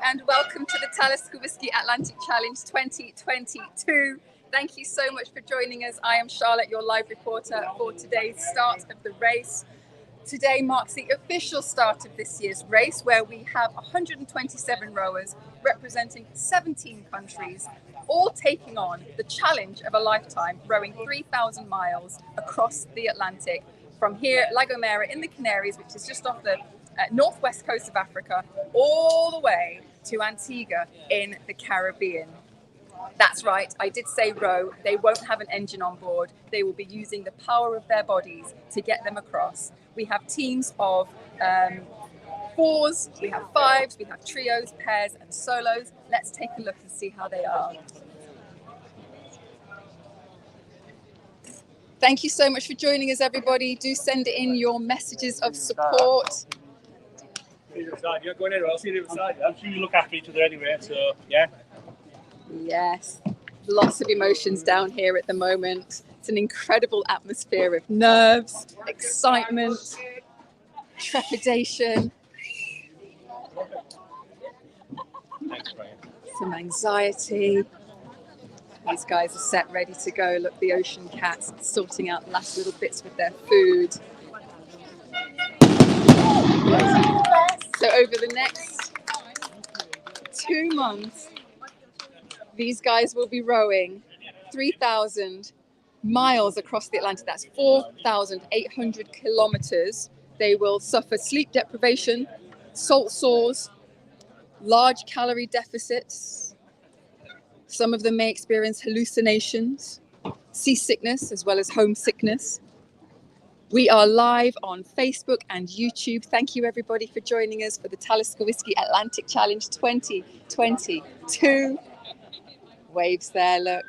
and welcome to the Talisker Whisky Atlantic Challenge 2022. Thank you so much for joining us. I am Charlotte, your live reporter for today's start of the race. Today marks the official start of this year's race, where we have 127 rowers representing 17 countries, all taking on the challenge of a lifetime, rowing 3,000 miles across the Atlantic from here at La Gomera in the Canaries, which is just off the northwest coast of Africa, all the way to Antigua in the Caribbean. That's right, I did say row. They won't have an engine on board. They will be using the power of their bodies to get them across. We have teams of fours, we have fives, we have trios, pairs and solos. Let's take a look and see how they are. Thank you so much for joining us, everybody. Do send in your messages of support. You're going in, I'll see you outside. I'm sure you look after each other anyway, so yeah. Yes, lots of emotions down here at the moment. It's an incredible atmosphere of nerves, excitement, trepidation, some anxiety. These guys are set, ready to go. Look, the ocean cats sorting out the last little bits with their food. So over the next 2 months, these guys will be rowing 3,000 miles across the Atlantic. That's 4,800 kilometers. They will suffer sleep deprivation, salt sores, large calorie deficits. Some of them may experience hallucinations, seasickness, as well as homesickness. We are live on Facebook and YouTube. Thank you, everybody, for joining us for the Talisker Whisky Atlantic Challenge 2022. Waves there, look.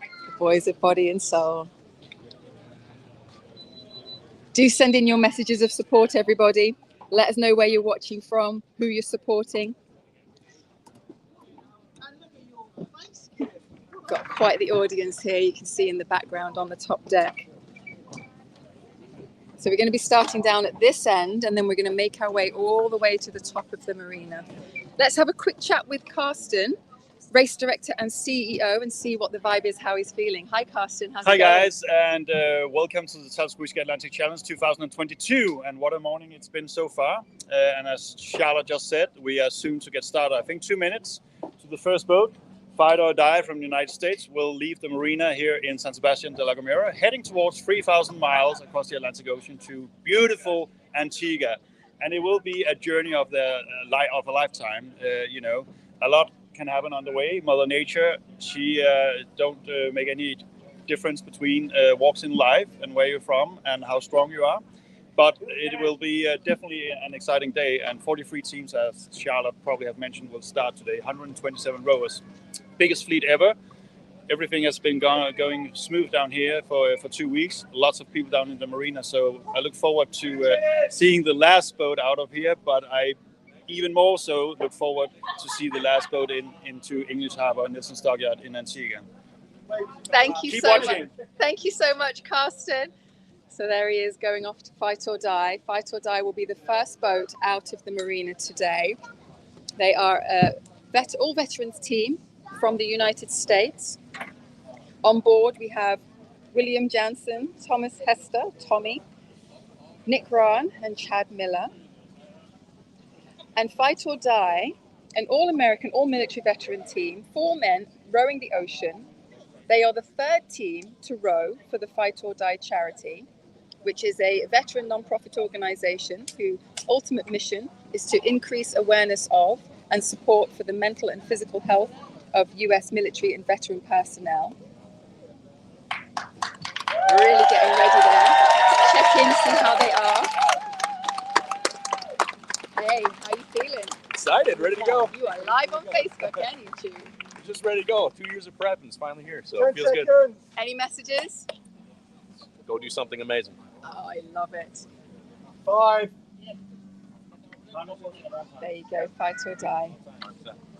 The boys of body and soul. Do send in your messages of support, everybody. Let us know where you're watching from, who you're supporting. Got quite the audience here, you can see in the background on the top deck. So we're going to be starting down at this end, and then we're going to make our way all the way to the top of the marina. Let's have a quick chat with Carsten, race director and CEO, and see what the vibe is, how he's feeling. Hi, Carsten. How's it going? Hi, guys, and welcome to the Talisker Whisky Atlantic Challenge 2022. And what a morning it's been so far. And as Charlotte just said, we are soon to get started. I think 2 minutes to the first boat. Fight or Die from the United States will leave the marina here in San Sebastian de la Gomera, heading towards 3,000 miles across the Atlantic Ocean to beautiful Antigua. And it will be a journey of a lifetime. You know, a lot can happen on the way. Mother Nature, she don't make any difference between walks in life and where you're from and how strong you are. But it will be definitely an exciting day, and 43 teams, as Charlotte probably have mentioned, will start today. 127 rowers, biggest fleet ever. Everything has been going smooth down here for 2 weeks. Lots of people down in the marina, so I look forward to seeing the last boat out of here. But I even more so look forward to see the last boat into English Harbour, Nelson Stockyard in Antigua. Thank you Keep so watching. much. Thank you so much, Carsten. So there he is going off to Fight or Die. Fight or Die will be the first boat out of the marina today. They are all veterans team from the United States. On board we have William Jansen, Thomas Hester, Tommy, Nick Rahn and Chad Miller. And Fight or Die, an all-American, all-military veteran team, 4 men rowing the ocean. They are the third team to row for the Fight or Die charity, which is a veteran non-profit organization whose ultimate mission is to increase awareness of and support for the mental and physical health of US military and veteran personnel. Really getting ready there. Check in, see how they are. Hey, how you feeling? Excited, ready to go. You are live on Facebook and YouTube. Just ready to go. 2 years of prep and it's finally here, so it feels good. Any messages? Go do something amazing. Oh, I love it. 5. There you go, Fight or Die.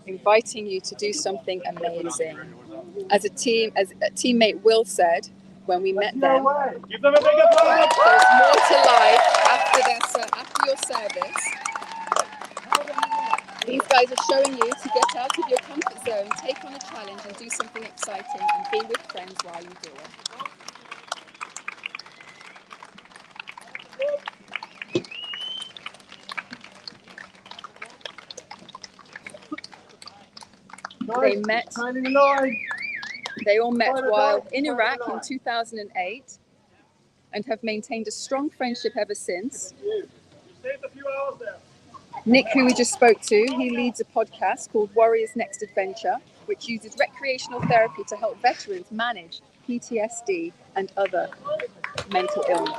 Inviting you to do something amazing. As a teammate Will said when we met them, Give them a big applause. there's more to life after your service. These guys guys are showing you to get out of your comfort zone, take on a challenge and do something exciting and be with friends while you do it. They all met while in Iraq in 2008 and have maintained a strong friendship ever since. Nick, who we just spoke to, he leads a podcast called Warriors Next Adventure, which uses recreational therapy to help veterans manage PTSD and other mental illness.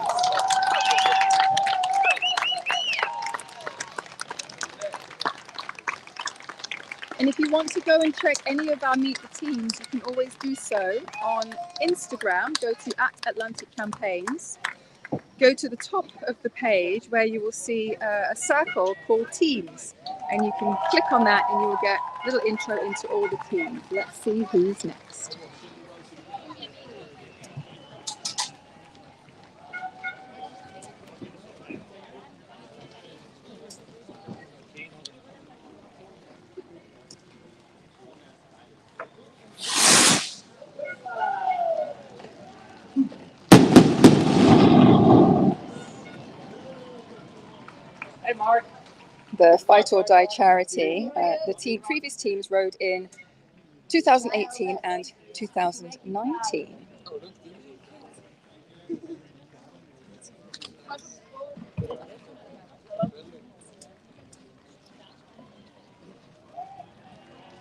And if you want to go and check any of our Meet the Teams, you can always do so on Instagram. Go to @AtlanticCampaigns. Go to the top of the page where you will see a circle called Teams. And you can click on that and you will get a little intro into all the teams. Let's see who's next. Hey, Mark. The Fight or Die charity. The previous teams rode in 2018 and 2019.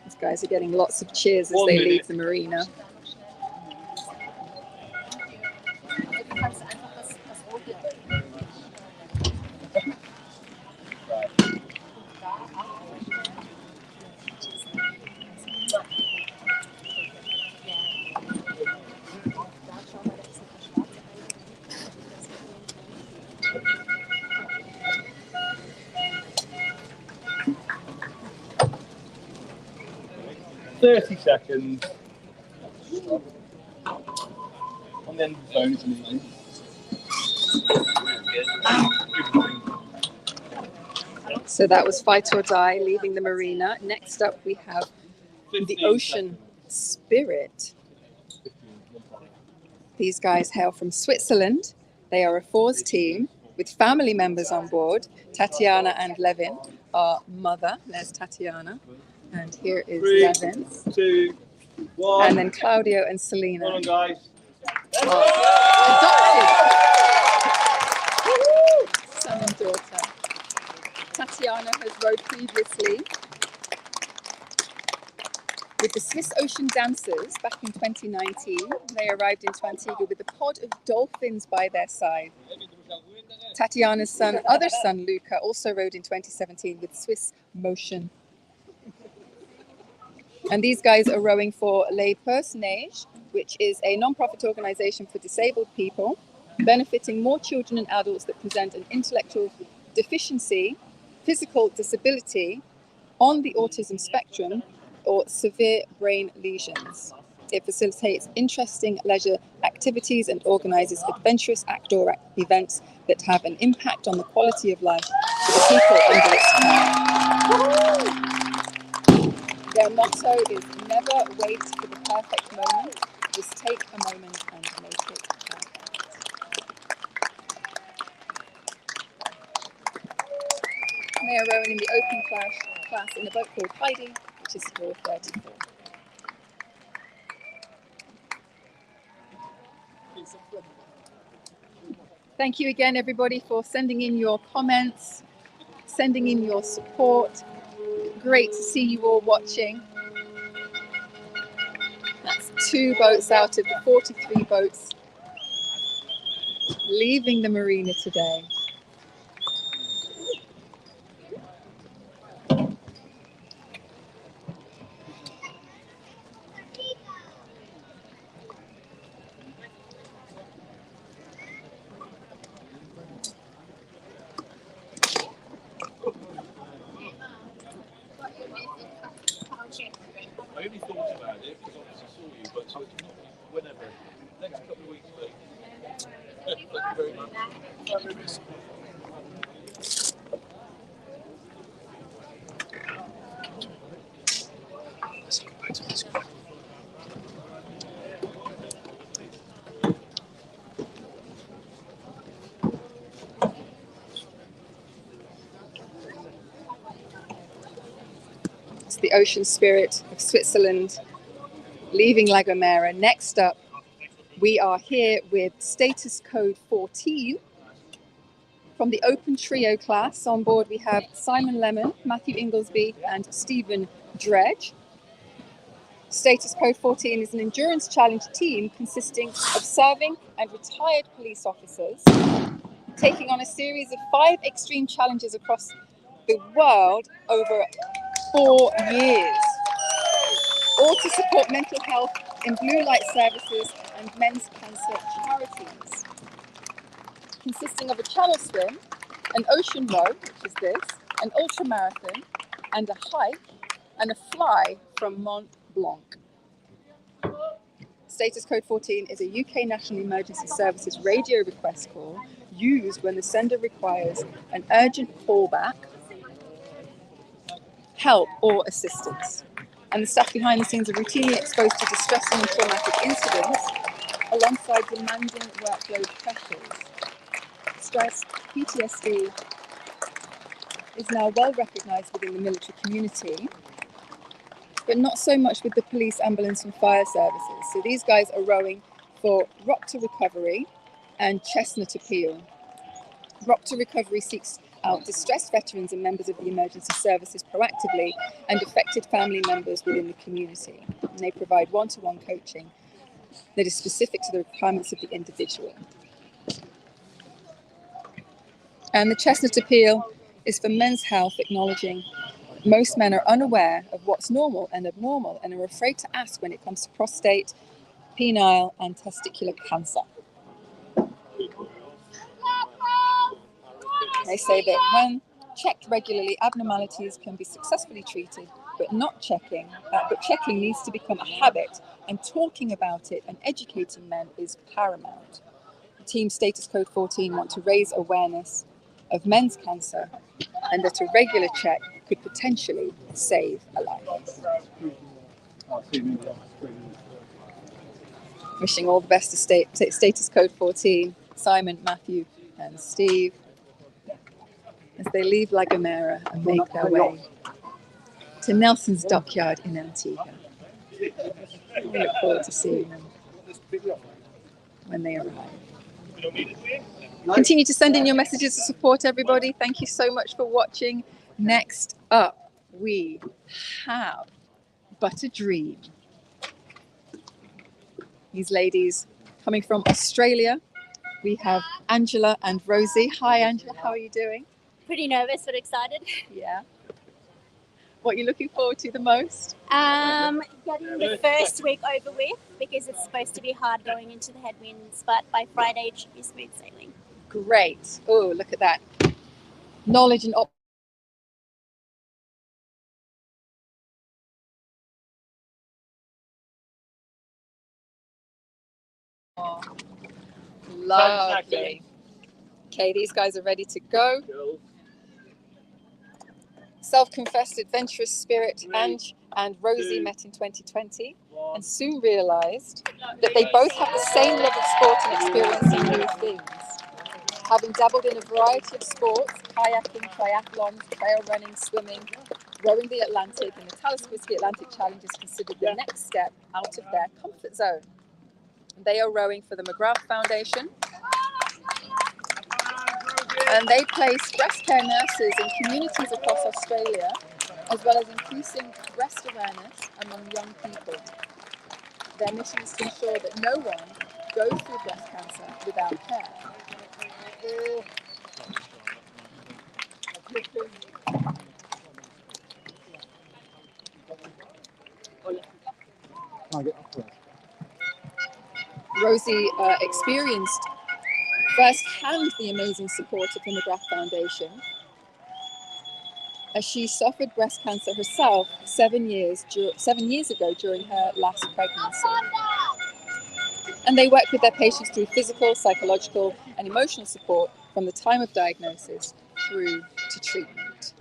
These guys are getting lots of cheers as they leave the marina. Seconds. And then the phone's moving. So that was Fight or Die leaving the marina. Next up we have the Ocean Spirit. These guys hail from Switzerland. They are a fours team with family members on board. Tatiana and Levin, our mother. There's Tatiana. And here is 3, Levin. 2, 1. And then Claudio and Selena. Hold on, guys. Adopted. Son and daughter. Tatiana has rowed previously with the Swiss Ocean Dancers back in 2019. They arrived into Antigua with a pod of dolphins by their side. Tatiana's other son, Luca, also rowed in 2017 with Swiss Motion. And these guys are rowing for Les Personnages, which is a non-profit organization for disabled people, benefiting more children and adults that present an intellectual deficiency, physical disability on the autism spectrum, or severe brain lesions. It facilitates interesting leisure activities and organizes adventurous outdoor events that have an impact on the quality of life for the people under its care. Their motto is never wait for the perfect moment, just take a moment and make it perfect. They are rowing in the open class in a boat called Heidi, which is score 34. Thank you again, everybody, for sending in your comments, sending in your support. Great to see you all watching. That's 2 boats out of the 43 boats leaving the marina today. I only thought about it because obviously I saw you, but so it's not whenever. Next couple of weeks, mate. Thank you very much. the ocean spirit of Switzerland, leaving La Gomera. Next up, we are here with status code 14 from the open trio class. On board we have Simon Lemon, Matthew Inglesby and Stephen Dredge. Status code 14 is an endurance challenge team consisting of serving and retired police officers taking on a series of 5 extreme challenges across the world over 4 years, all to support mental health in blue light services and men's cancer charities. Consisting of a channel swim, an ocean row, which is this, an ultramarathon, and a hike, and a fly from Mont Blanc. Status code 14 is a UK National Emergency Services radio request call used when the sender requires an urgent callback, help or assistance. And the staff behind the scenes are routinely exposed to distressing and traumatic incidents alongside demanding workload pressures. Stress, PTSD is now well recognised within the military community, but not so much with the police, ambulance and fire services. So these guys are rowing for Rock to Recovery and Chestnut Appeal. Rock to Recovery seeks out distressed veterans and members of the emergency services proactively and affected family members within the community. And they provide one-to-one coaching that is specific to the requirements of the individual. And the Chestnut Appeal is for men's health, acknowledging most men are unaware of what's normal and abnormal and are afraid to ask when it comes to prostate, penile and testicular cancer. They say that when checked regularly, abnormalities can be successfully treated, but checking needs to become a habit, and talking about it and educating men is paramount. Team Status Code 14 want to raise awareness of men's cancer and that a regular check could potentially save a life. Wishing all the best to Status Code 14, Simon, Matthew and Steve, as they leave La Gomera and make their way to Nelson's dockyard in Antigua. We look forward to seeing them when they arrive. Continue to send in your messages to support everybody. Thank you so much for watching. Next up, we have But a Dream. These ladies coming from Australia. We have Angela and Rosie. Hi, Angela. How are you doing? Pretty nervous but excited. Yeah. What are you looking forward to the most? Getting the first week over with, because it's supposed to be hard going into the headwinds, but by Friday it should be smooth sailing. Great. Oh, look at that. Knowledge and lovely. Okay, these guys are ready to go. Self-confessed adventurous spirit Ange and Rosie met in 2020 and soon realised that they both have the same love of sport and experiencing new things. Having dabbled in a variety of sports, kayaking, triathlons, trail running, swimming, rowing the Atlantic, and the Talisker Whisky Atlantic Challenge is considered the next step out of their comfort zone. They are rowing for the McGrath Foundation, and they place breast care nurses in communities across Australia, as well as increasing breast awareness among young people. Their mission is to ensure that no one goes through breast cancer without care. Rosie experienced firsthand the amazing support of the McGrath Foundation, as she suffered breast cancer herself 7 years ago during her last pregnancy. And they work with their patients through physical, psychological and emotional support from the time of diagnosis through to treatment.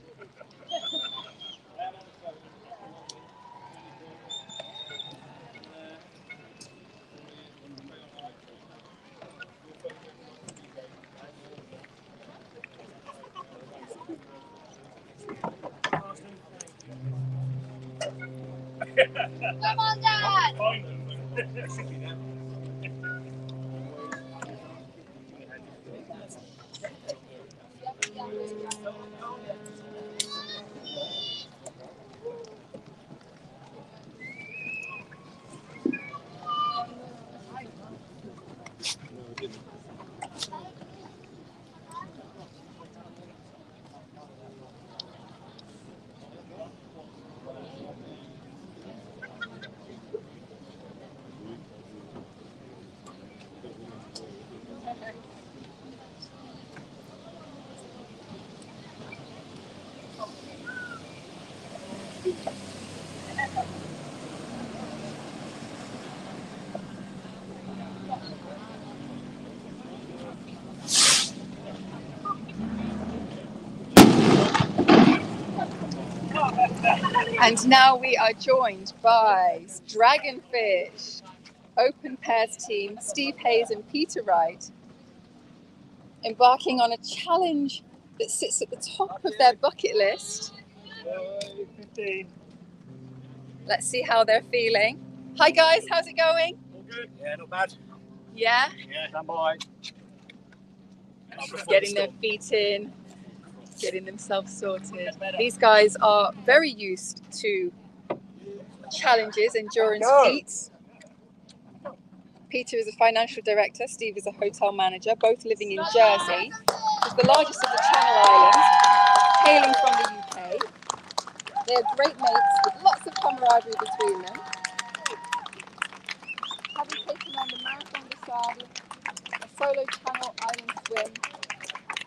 Come on, Dad! And now we are joined by Dragonfish Open Pairs team, Steve Hayes and Peter Wright, embarking on a challenge that sits at the top of their bucket list. 15. Let's see how they're feeling. Hi guys, how's it going? All good? Yeah, not bad. Yeah? Yeah, stand by. Getting their feet in, getting themselves sorted. These guys are very used to challenges, endurance feats. Peter is a financial director, Steve is a hotel manager, both living in Jersey, which is the largest of the Channel Islands, hailing from the UK. They are great mates with lots of camaraderie between them. Having taken on the Marathon de Sable, a solo Channel Island swim,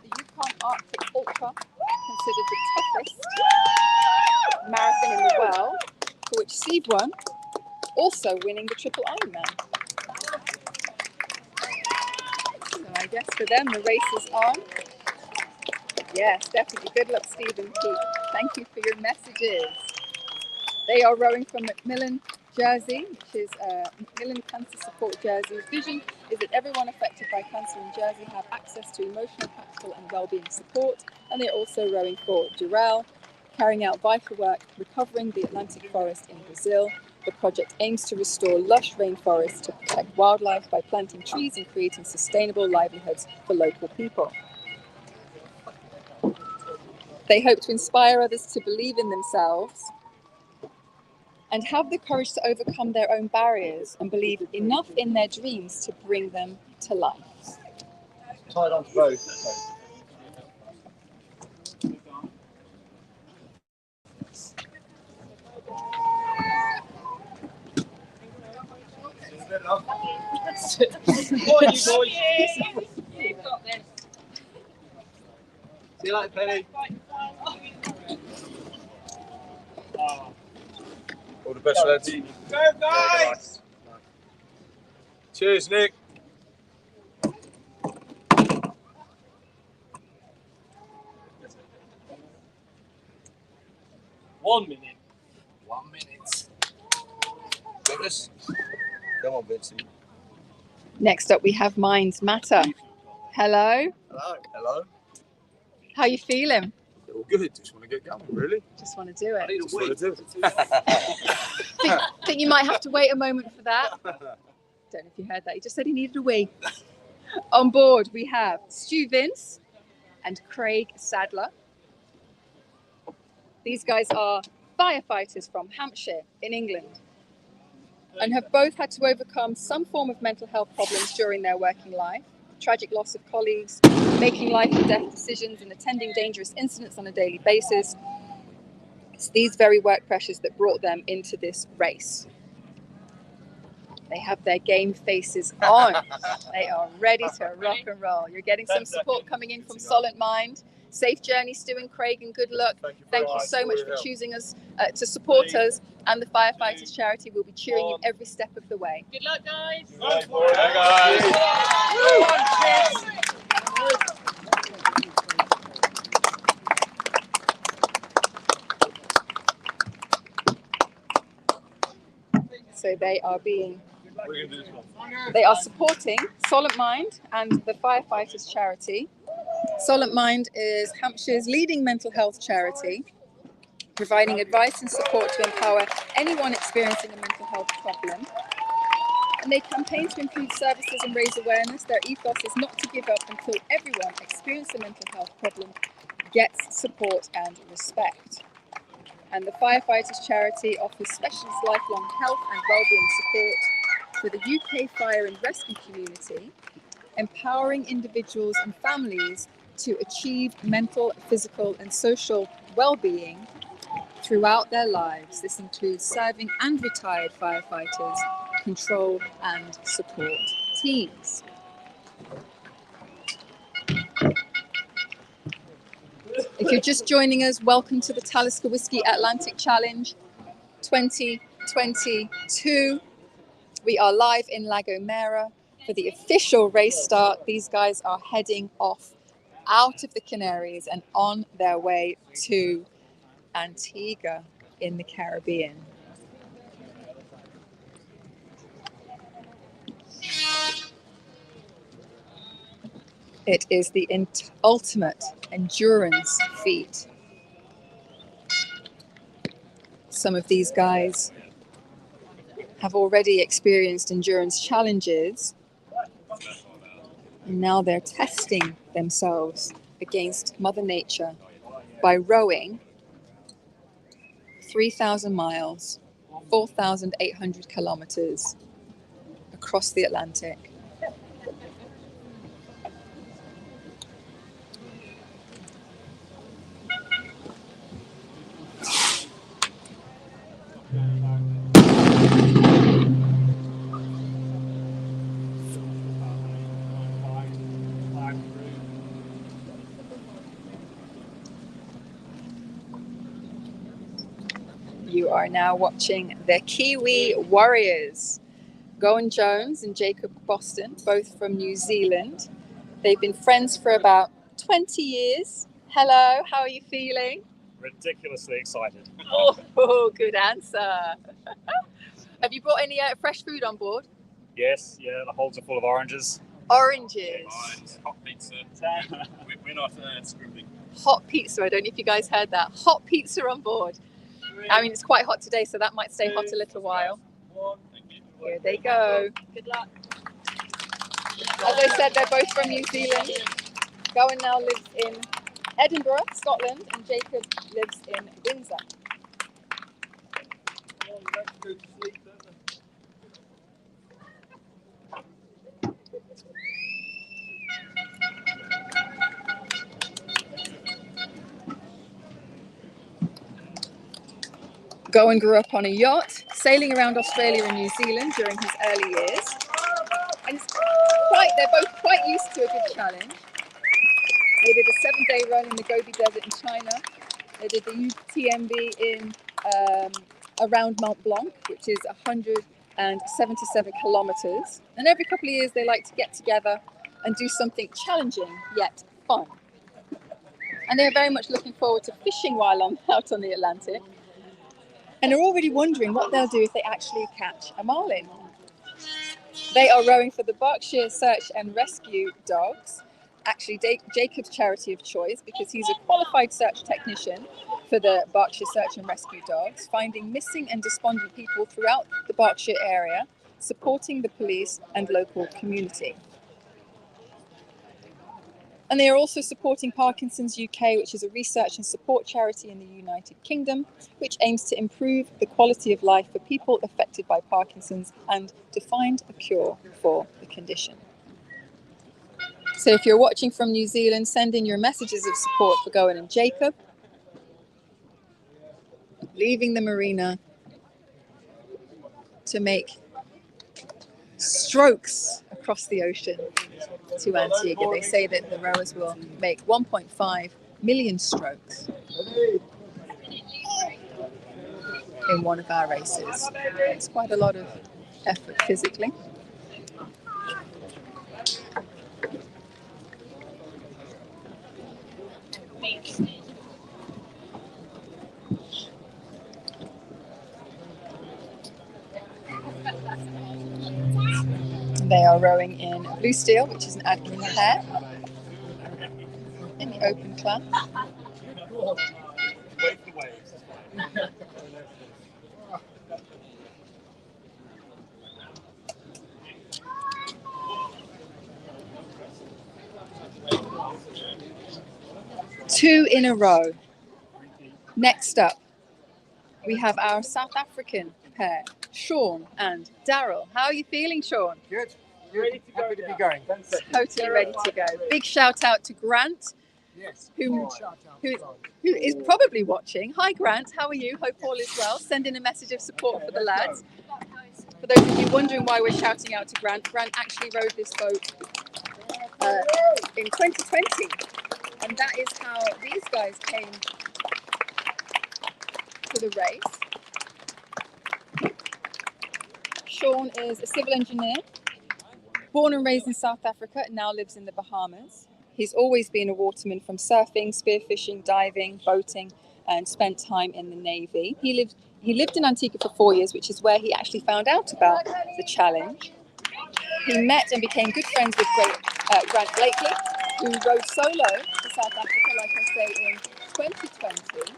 the Yukon Arctic Ultra, considered the toughest marathon in the world, for which Steve won, also winning the Triple Ironman. So I guess for them the race is on. Yes, definitely. Good luck, Steve and Pete. Thank you for your messages. They are rowing from Macmillan, Jersey, which is Macmillan Cancer Support Jersey's vision is that everyone affected by cancer in Jersey have access to emotional, practical and wellbeing support. And they're also rowing for Durrell, carrying out vital work, recovering the Atlantic forest in Brazil. The project aims to restore lush rainforests to protect wildlife by planting trees and creating sustainable livelihoods for local people. They hope to inspire others to believe in themselves and have the courage to overcome their own barriers and believe enough in their dreams to bring them to life. Tied on to both. You've got this. See you later, Penny. All the best, lads. Go, guys! Cheers, Nick. One minute. 1 minute. Goodness. Come on, Vincent. Next up we have Minds Matter. Hello. Hello. Hello. How you feeling? All good. Just want to get going, really. Just want to do it. Just want to do it. Think you might have to wait a moment for that. Don't know if you heard that. He just said he needed a wee. On board we have Stu Vince and Craig Sadler. These guys are firefighters from Hampshire in England and have both had to overcome some form of mental health problems during their working life. Tragic loss of colleagues, making life and death decisions and attending dangerous incidents on a daily basis. It's these very work pressures that brought them into this race. They have their game faces on. They are ready to rock and roll. You're getting some support coming in from Solent Mind. Safe journey, Stu and Craig, and good luck. Thank you so much for choosing us to support us. And the Firefighters Charity will be cheering you every step of the way. Good luck, guys. So they are supporting Solent Mind and the Firefighters Charity. Solent Mind is Hampshire's leading mental health charity providing advice and support to empower anyone experiencing a mental health problem. And they campaign to improve services and raise awareness. Their ethos is not to give up until everyone experiencing a mental health problem gets support and respect. And the Firefighters charity offers specialist lifelong health and wellbeing support for the UK fire and rescue community, empowering individuals and families to achieve mental, physical and social well-being throughout their lives. This includes serving and retired firefighters, control and support teams. If you're just joining us, welcome to the Talisker Whisky Atlantic Challenge 2022. We are live in Gomera for the official race start. These guys are heading off out of the Canaries and on their way to Antigua in the Caribbean. It is the ultimate endurance feat. Some of these guys have already experienced endurance challenges, and now they're testing themselves against Mother Nature by rowing 3,000 miles, 4,800 kilometers across the Atlantic. You are now watching the Kiwi Warriors, Gowan Jones and Jacob Boston, both from New Zealand. They've been friends for about 20 years. Hello, how are you feeling? Ridiculously excited. Oh, good answer. Have you brought any fresh food on board? Yes, yeah, the holds are full of oranges. Oranges. Hot pizza. We're not scribbling. Hot pizza. I don't know if you guys heard that. Hot pizza on board. I mean, it's quite hot today, so that might stay hot a little while. Here they go. Good luck. As I said, they're both from New Zealand. Gowan now lives in Edinburgh, Scotland, and Jacob lives in Windsor. Gowan grew up on a yacht, sailing around Australia and New Zealand during his early years. And they're both quite used to a good challenge. They did a 7-day run in the Gobi Desert in China. They did the UTMB in around Mont Blanc, which is 177 kilometers. And every couple of years, they like to get together and do something challenging yet fun. And they're very much looking forward to fishing while out on the Atlantic. And are already wondering what they'll do if they actually catch a marlin. They are rowing for the Berkshire Search and Rescue Dogs, actually Jacob's charity of choice, because he's a qualified search technician for the Berkshire Search and Rescue Dogs, finding missing and despondent people throughout the Berkshire area, supporting the police and local community. And they are also supporting Parkinson's UK, which is a research and support charity in the United Kingdom, which aims to improve the quality of life for people affected by Parkinson's and to find a cure for the condition. So if you're watching from New Zealand, send in your messages of support for Gowan and Jacob. Leaving the marina to make strokes across the ocean to Antigua. They say that the rowers will make 1.5 million strokes in one of our races. It's quite a lot of effort physically. They are rowing in blue steel, which is an admin pair, in the open class. Wait for the waves. Two in a row. Next up, we have our South African pair, Sean and Daryl. How are you feeling, Sean? Good. Happy to be going. Totally ready to go. Big shout out to Grant, Yes. who is probably watching. Hi Grant, how are you? Hope all is well. Send in a message of support for the lads. For those of you wondering why we're shouting out to Grant, Grant actually rode this boat in 2020, and that is how these guys came to the race. Sean is a civil engineer, born and raised in South Africa, and now lives in the Bahamas. He's always been a waterman from surfing, spearfishing, diving, boating, and spent time in the Navy. He lived in Antigua for 4 years, which is where he actually found out about the challenge. He met and became good friends with Grant Blakely, who rode solo to South Africa, like I say, in 2020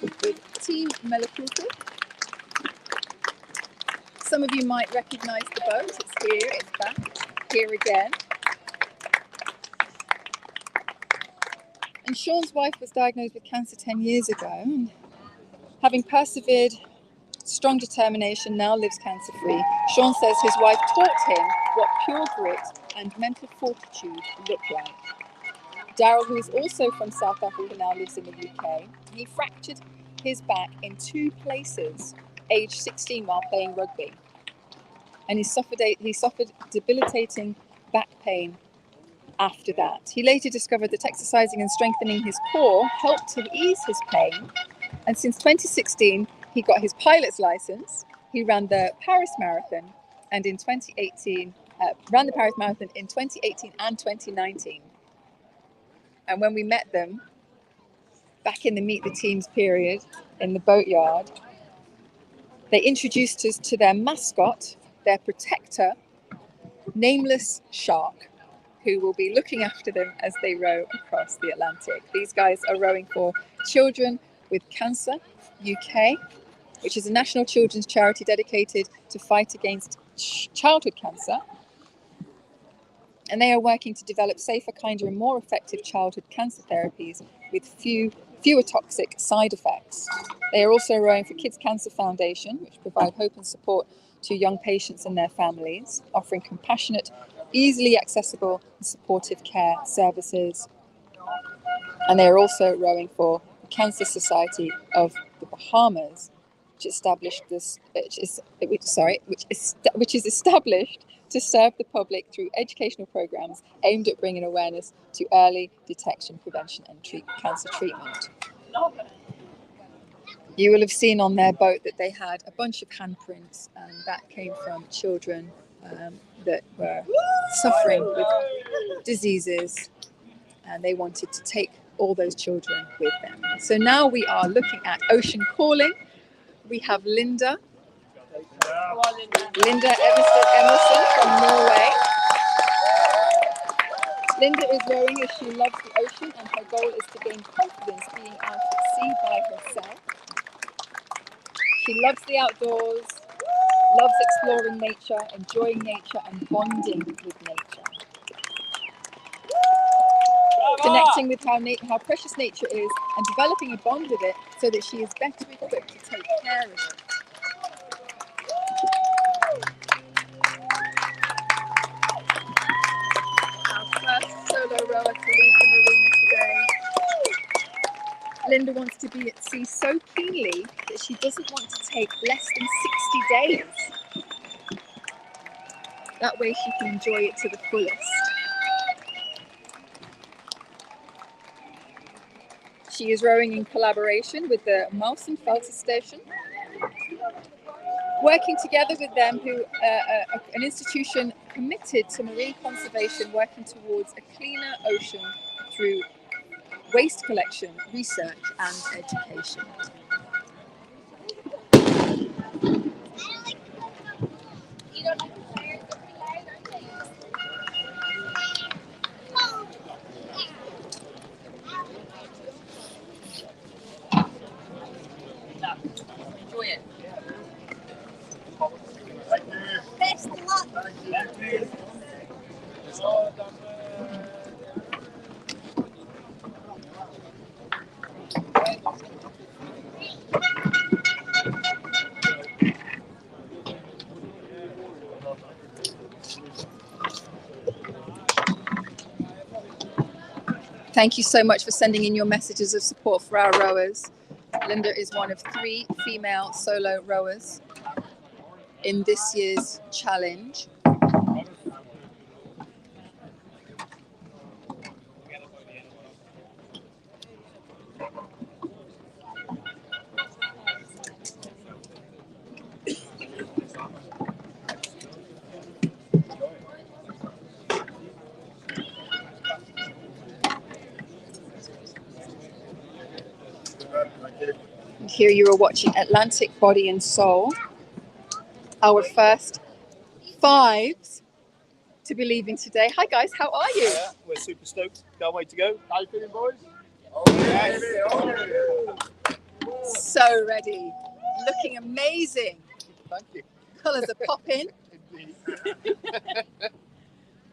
with Team Melakuku. Some of you might recognise the boat. It's here, it's back, here again. And Sean's wife was diagnosed with cancer 10 years ago. And having persevered, strong determination, now lives cancer-free. Sean says his wife taught him what pure grit and mental fortitude look like. Daryl, who is also from South Africa, now lives in the UK. He fractured his back in 2 places, aged 16, while playing rugby. And he suffered debilitating back pain after that. He later discovered that exercising and strengthening his core helped to ease his pain. And since 2016, he got his pilot's license. He ran the Paris Marathon, and in 2018, ran the Paris Marathon in 2018 and 2019. And when we met them back in the Meet the Teams period in the boatyard, they introduced us to their mascot, their protector, Nameless Shark, who will be looking after them as they row across the Atlantic. These guys are rowing for Children with Cancer UK, which is a national children's charity dedicated to fight against childhood cancer. And they are working to develop safer, kinder and more effective childhood cancer therapies with fewer toxic side effects. They are also rowing for Kids Cancer Foundation, which provide hope and support to young patients and their families, offering compassionate, easily accessible and supportive care services. And they are also rowing for the Cancer Society of the Bahamas, which is established to serve the public through educational programs aimed at bringing awareness to early detection, prevention and cancer treatment. You will have seen on their boat that they had a bunch of handprints, and that came from children that were suffering with diseases, and they wanted to take all those children with them. So now we are looking at Ocean Calling. We have Linda Emerson from Norway. Linda is rowing as she loves the ocean, and her goal is to gain confidence being out at sea by herself. She loves the outdoors, loves exploring nature, enjoying nature and bonding with nature. Connecting with how precious nature is and developing a bond with it so that she is better equipped to take care of it. Our first solo rower to leave the marina today. Linda wants to be at sea so keenly that she doesn't want to take less than 60 days. That way she can enjoy it to the fullest. She is rowing in collaboration with the Mausenfelser Station, working together with them, who an institution committed to marine conservation, working towards a cleaner ocean through waste collection, research and education. Thank you so much for sending in your messages of support for our rowers. Linda is one of 3 female solo rowers in this year's challenge. And here you are watching Atlantic Body and Soul, our first 5s to be leaving today. Hi guys, how are you? Yeah, we're super stoked. Can't wait to go. How you feeling, boys? So ready, looking amazing. Thank you. Colours are popping.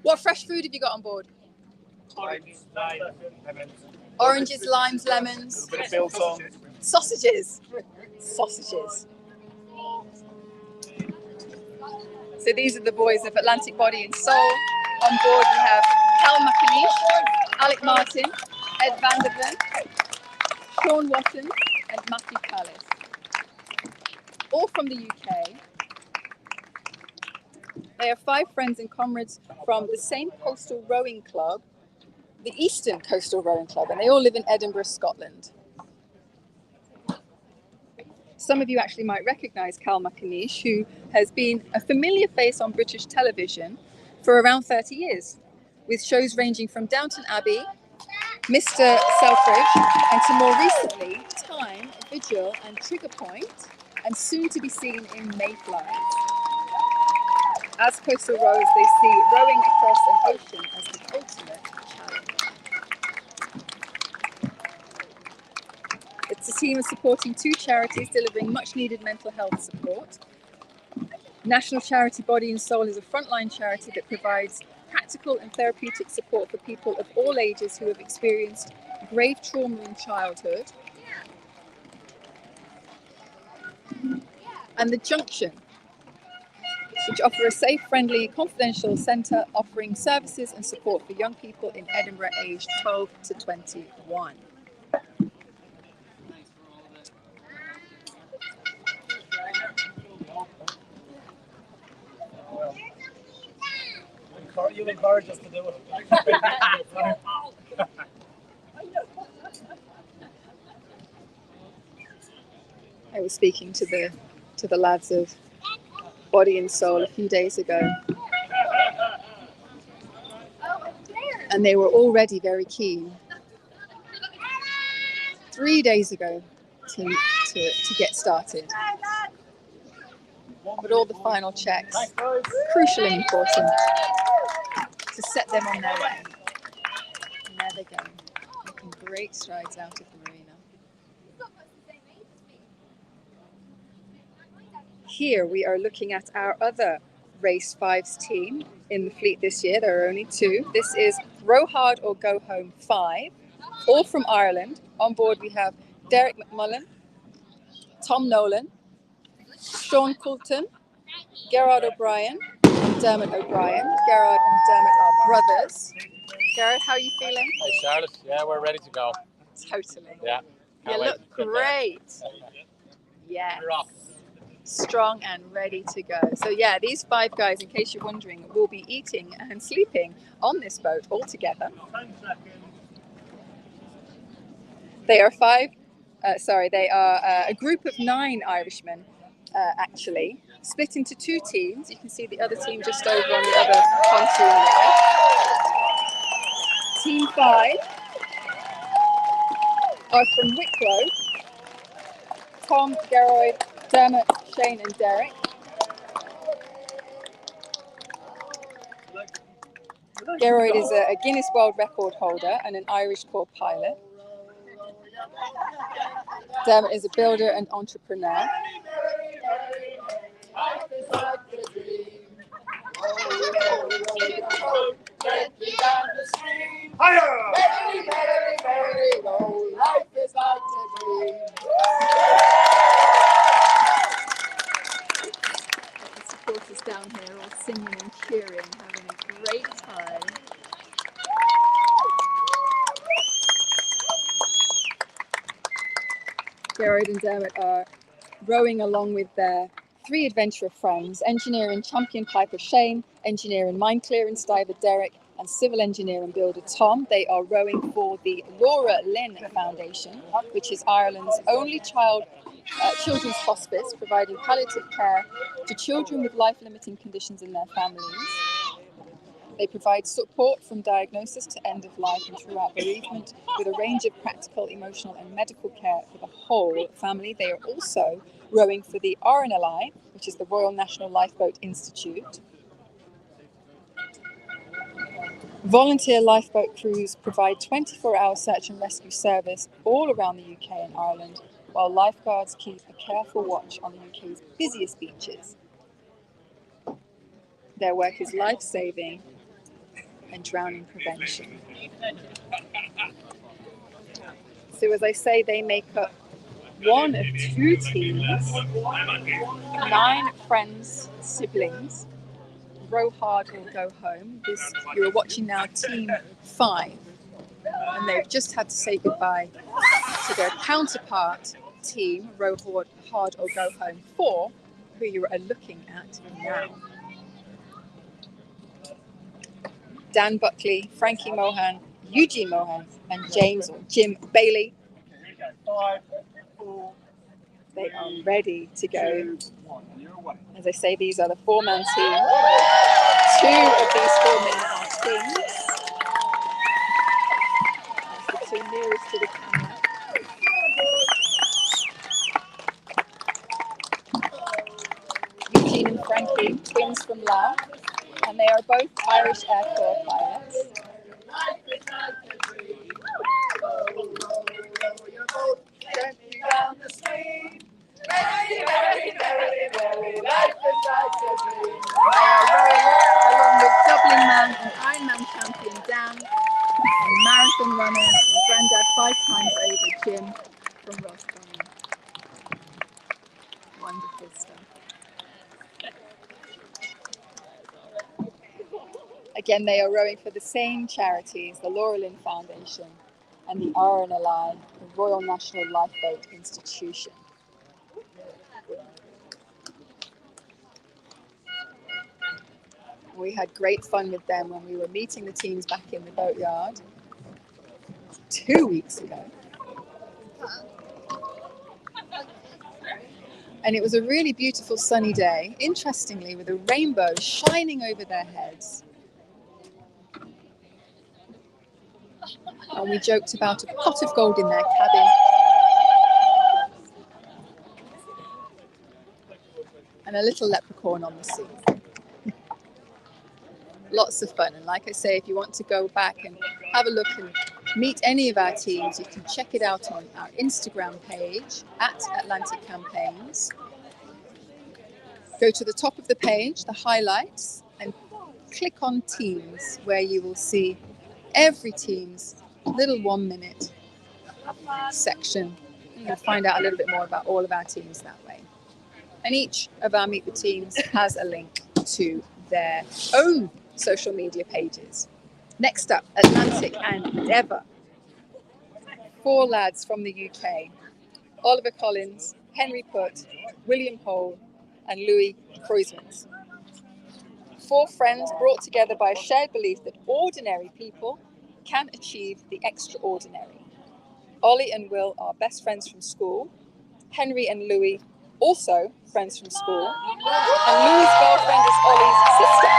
What fresh food have you got on board? Oranges, limes, lemons. A bit of biltong. Sausages. Sausages. So these are the boys of Atlantic Body and Soul. On board we have Cal McAnish, Alec Martin, Ed Vanderven, Sean Watson and Matthew Callis. All from the UK. They are 5 friends and comrades from the same coastal rowing club, the Eastern Coastal Rowing Club, and they all live in Edinburgh, Scotland. Some of you actually might recognise Cal McAnish, who has been a familiar face on British television for around 30 years, with shows ranging from Downton Abbey, Mr. Selfridge, and to more recently, Time, Vigil and Trigger Point, and soon to be seen in Mayflies. As coastal rowers, they see rowing across an ocean as the ultimate challenge. It's a team supporting 2 charities delivering much needed mental health support. National Charity Body and Soul is a frontline charity that provides practical and therapeutic support for people of all ages who have experienced grave trauma in childhood. And The Junction, which offer a safe, friendly, confidential centre offering services and support for young people in Edinburgh aged 12 to 21. You encourage us to do it. I was speaking to the lads of Body and Soul a few days ago, and they were already very keen 3 days ago to get started. But all the final checks, crucial and important, to set them on their way. And there they go, making great strides out of the marina. Here we are looking at our other Race 5s team in the fleet this year. There are only 2. This is Row Hard or Go Home 5, all from Ireland. On board we have Derek McMullen, Tom Nolan, Sean Coulton, Gerard O'Brien, and Dermot O'Brien. Gerard and Dermot are brothers. Gerard, how are you feeling? Hey Charlotte, yeah, we're ready to go. Totally. Yeah. You look great. Yeah. Strong and ready to go. So yeah, these 5 guys, in case you're wondering, will be eating and sleeping on this boat all together. They are a group of 9 Irishmen, actually, split into 2 teams. You can see the other team just over on the other pontoon there. Team 5 are from Wicklow. Tom, Geroid, Dermot, Shane and Derek. Geroid is a Guinness World Record holder and an Irish Corps pilot. Dermot is a builder and entrepreneur. The supporters down here all singing and cheering, having a great time. Gerard and Dermot are rowing along with their 3 adventurer friends, engineer and champion piper Shane, engineer and mine clearance diver Derek, and civil engineer and builder Tom. They are rowing for the Laura Lynn Foundation, which is Ireland's only children's hospice, providing palliative care to children with life-limiting conditions and their families. They provide support from diagnosis to end of life and throughout bereavement, with a range of practical, emotional and medical care for the whole family. They are also rowing for the RNLI, which is the Royal National Lifeboat Institute. Volunteer lifeboat crews provide 24-hour search and rescue service all around the UK and Ireland, while lifeguards keep a careful watch on the UK's busiest beaches. Their work is life-saving and drowning prevention. So as I say, they make up one of 2 teams, 9 friends, siblings, row hard or go home. You're watching now Team 5, and they've just had to say goodbye to their counterpart team, row hard or go home 4, who you are looking at now. Dan Buckley, Frankie Mohan, Eugene Mohan, and James or Jim Bailey. 5, 4, they are ready to go. As I say, these are the 4-man team. 2 of these 4 men are twins. That's the 2 nearest to the camera. Eugene and Frankie, twins from Laos, and they are both Irish Air Corps pilots. Along with Dublin man and Ironman champion Dan, and marathon runner and granddad 5 times over Jim from Roscommon. Wonderful stuff. Again, they are rowing for the same charities, the Laura Lynn Foundation and the RNLI, the Royal National Lifeboat Institution. We had great fun with them when we were meeting the teams back in the boatyard 2 weeks ago. And it was a really beautiful sunny day, interestingly, with a rainbow shining over their heads. And we joked about a pot of gold in their cabin. And a little leprechaun on the sea. Lots of fun. And like I say, if you want to go back and have a look and meet any of our teams, you can check it out on our Instagram page at Atlantic Campaigns. Go to the top of the page, the highlights, and click on teams, where you will see every team's little 1-minute section. You'll find out a little bit more about all of our teams that way. And each of our Meet the Teams has a link to their own social media pages. Next up, Atlantic and Endeavour. 4 lads from the UK. Oliver Collins, Henry Putt, William Pole, and Louis Kruismans. 4 friends brought together by a shared belief that ordinary people can achieve the extraordinary. Ollie and Will are best friends from school. Henry and Louis also friends from school. And Louis' girlfriend is Ollie's sister.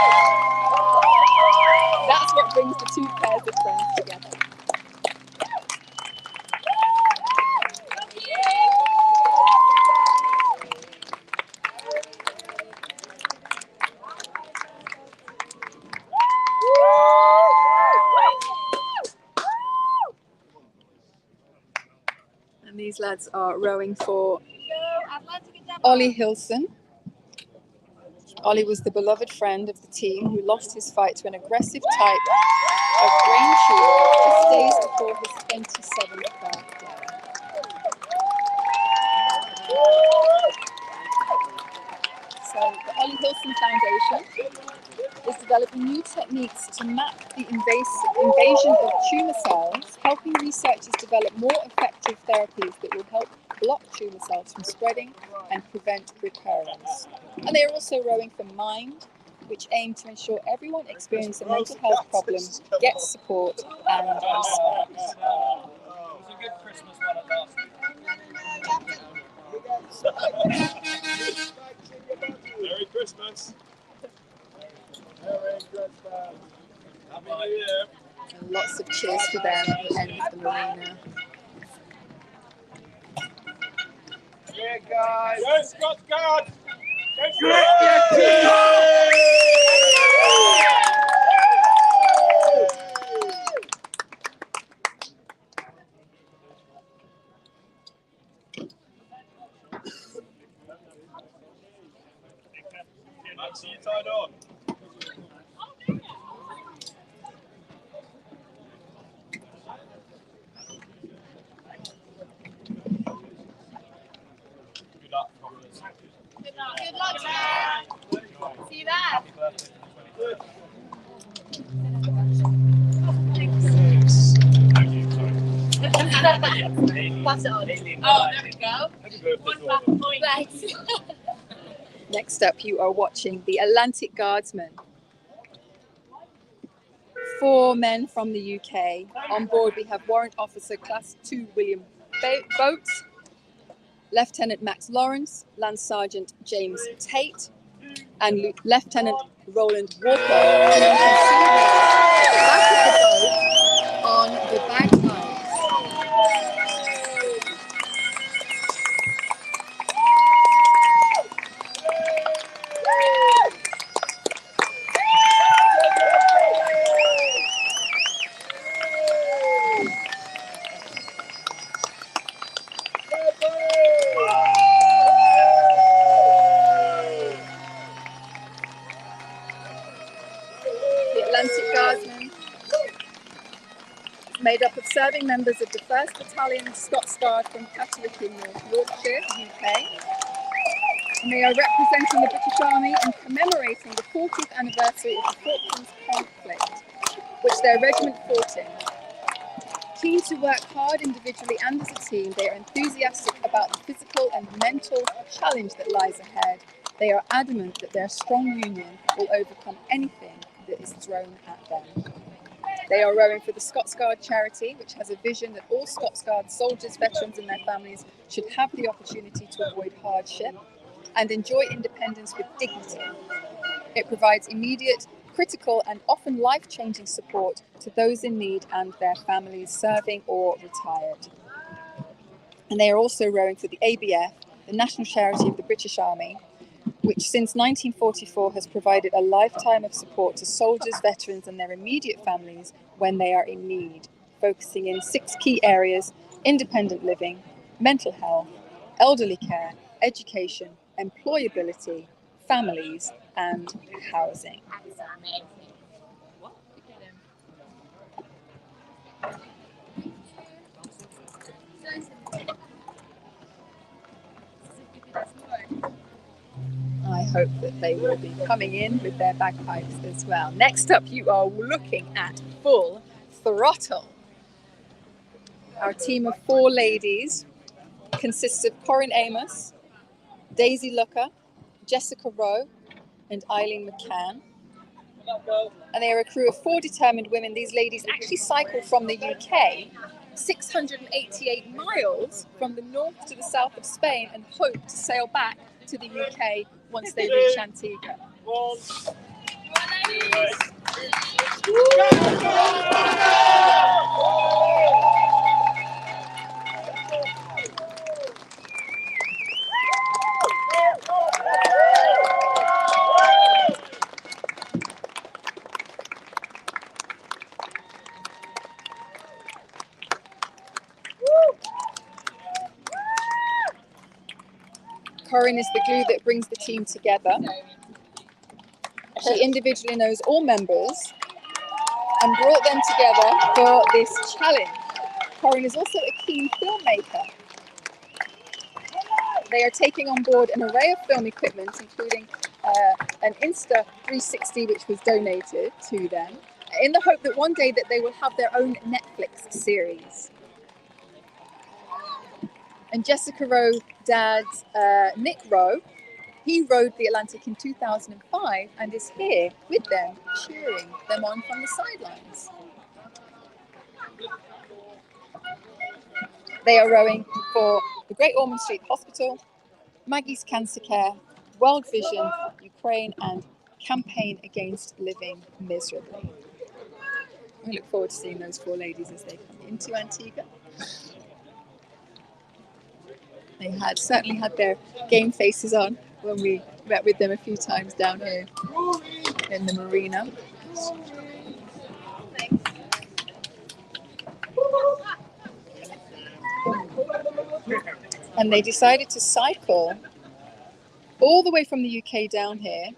That's what brings the 2 pairs of friends together. And these lads are rowing for Ollie Hilson. Ollie was the beloved friend of the team who lost his fight to an aggressive type of brain tumor just days before his 27th birthday. So the Ollie Hilson Foundation is developing new techniques to map the invasion of tumour cells, helping researchers develop more effective therapies that will help block tumour cells from spreading and prevent recurrence. And they are also rowing for Mind, which aim to ensure everyone experiencing a mental health problem gets support and respect. It was a good Christmas one at last. Merry Christmas. Merry Christmas. Happy New Year. And lots of cheers for them at the end of the marina. Yeah, guys. Go Scott, God! Go Max, are you tied on? Good luck. Good luck, Sarah. See you there. Happy birthday to the 23rd. Pass it on. Oh, there we go. Happy birthday One to all back of them. point. Thanks. Next up, you are watching the Atlantic Guardsmen. 4 men from the UK. On board, we have Warrant Officer Class 2 William Boats, Lieutenant Max Lawrence, Lance Sergeant James Tate, and Lieutenant Roland Walker. And you can see them back of the boat on the bagpipes. The Atlantic Guardsmen, made up of serving members of the 1st Battalion Scots Guard from Catterick in North Yorkshire, UK. And they are representing the British Army and commemorating the 40th anniversary of the Falklands conflict, which their regiment fought in. Keen to work hard individually and as a team, they are enthusiastic about the physical and mental challenge that lies ahead. They are adamant that their strong union will overcome anything that is thrown at them. They are rowing for the Scots Guard charity, which has a vision that all Scots Guard soldiers, veterans and their families should have the opportunity to avoid hardship and enjoy independence with dignity. It provides immediate, critical and often life-changing support to those in need and their families serving or retired. And they are also rowing for the ABF, the national charity of the British Army, which since 1944 has provided a lifetime of support to soldiers, veterans and their immediate families when they are in need, focusing in 6 key areas: independent living, mental health, elderly care, education, employability, families and housing. I hope that they will be coming in with their bagpipes as well. Next up, you are looking at Full Throttle. Our team of 4 ladies consists of Corinne Amos, Daisy Looker, Jessica Rowe, and Eileen McCann. And they are a crew of 4 determined women. These ladies actually cycle from the UK 688 miles from the north to the south of Spain and hope to sail back to the UK once they reach Antigua. Corinne is the glue that brings the team together. She individually knows all members and brought them together for this challenge. Corinne is also a keen filmmaker. They are taking on board an array of film equipment, including an Insta360, which was donated to them, in the hope that one day that they will have their own Netflix series. And Jessica Rowe dad's Nick Rowe, he rowed the Atlantic in 2005 and is here with them, cheering them on from the sidelines. They are rowing for the Great Ormond Street Hospital, Maggie's Cancer Care, World Vision, Ukraine, and Campaign Against Living Miserably. We look forward to seeing those 4 ladies as they come into Antigua. They certainly had their game faces on when we met with them a few times down here in the marina. And they decided to cycle all the way from the UK down here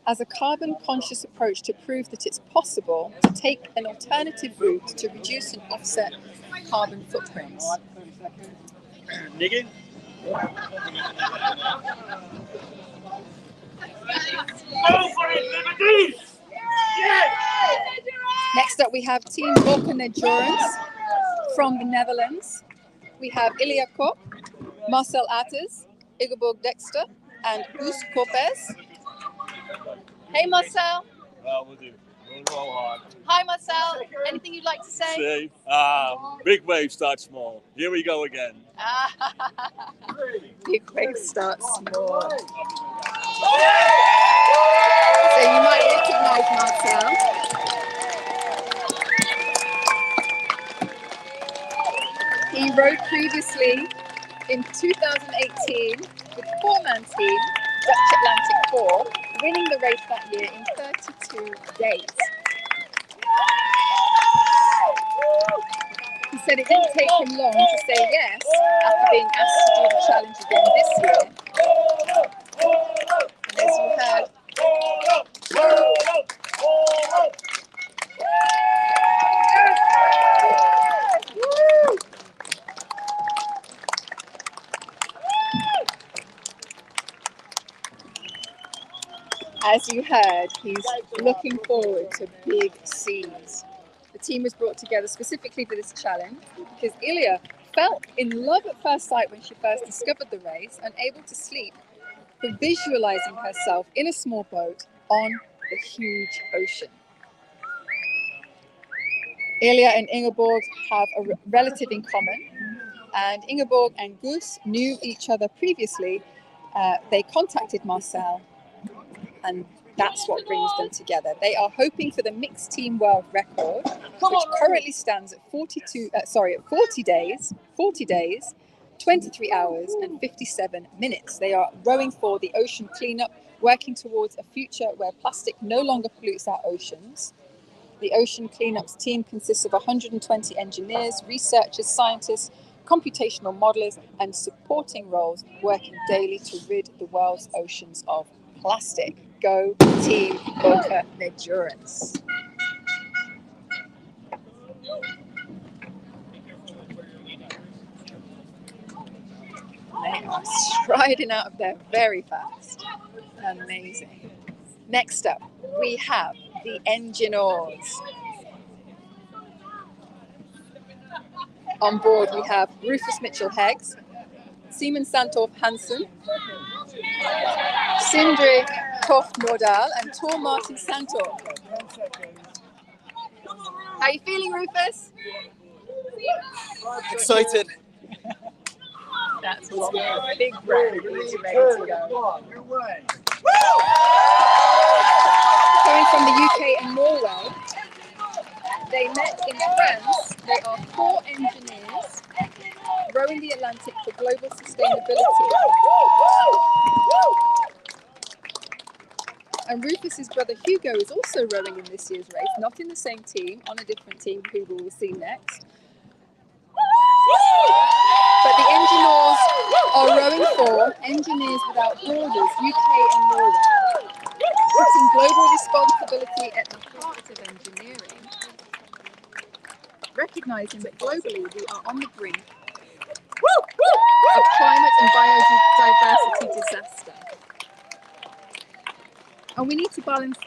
as a carbon-conscious approach to prove that it's possible to take an alternative route to reduce and offset carbon footprints. Nikki? Next up, we have Team Balkan Endurance from the Netherlands. We have Ilya Kop, Marcel Atters, Ingeborg Dexter, and Gus Corpez. Hey, Marcel. We'll do. We'll roll hard. Hi, Marcel. Anything you'd like to say? Big wave starts small. Here we go again. Big wave starts small. So you might recognize Marcel. He rode previously in 2018 with 4-man team, Dutch Atlantic 4, winning the race that year in 32 days. He said it didn't take him long to say yes after being asked to do the challenge again this year. And as you heard, he's looking forward to big seas. The team was brought together specifically for this challenge because Ilya fell in love at first sight when she first discovered the race and able to sleep for visualizing herself in a small boat on the huge ocean. Ilya and Ingeborg have a relative in common, and Ingeborg and Gus knew each other previously. They contacted Marcel, and that's what brings them together. They are hoping for the mixed team world record, which currently stands at 40 days, 23 hours and 57 minutes. They are rowing for the ocean cleanup, working towards a future where plastic no longer pollutes our oceans. The ocean cleanups team consists of 120 engineers, researchers, scientists, computational modelers, and supporting roles working daily to rid the world's oceans of plastic. Go Team Balkan Endurance. They are striding out of there very fast. Amazing. Next up, we have the engineers. On board, we have Rufus Mitchell-Heggs, Simon Santorf Hansen, Sindre Toft Nordahl, and Tor Martin Santorf. How are you feeling, Rufus? Excited. That's one big breath. He's ready to go. Coming from the UK and Norway, they met in France. They are 4 engineers rowing the Atlantic for global sustainability. And Rufus's brother Hugo is also rowing in this year's race, not in the same team, on a different team who we will see next. But the engineers are rowing for Engineers Without Borders, UK and Norway, putting global responsibility at the heart of engineering, recognising that globally we are on the brink of climate and biodiversity disaster. And we need to balance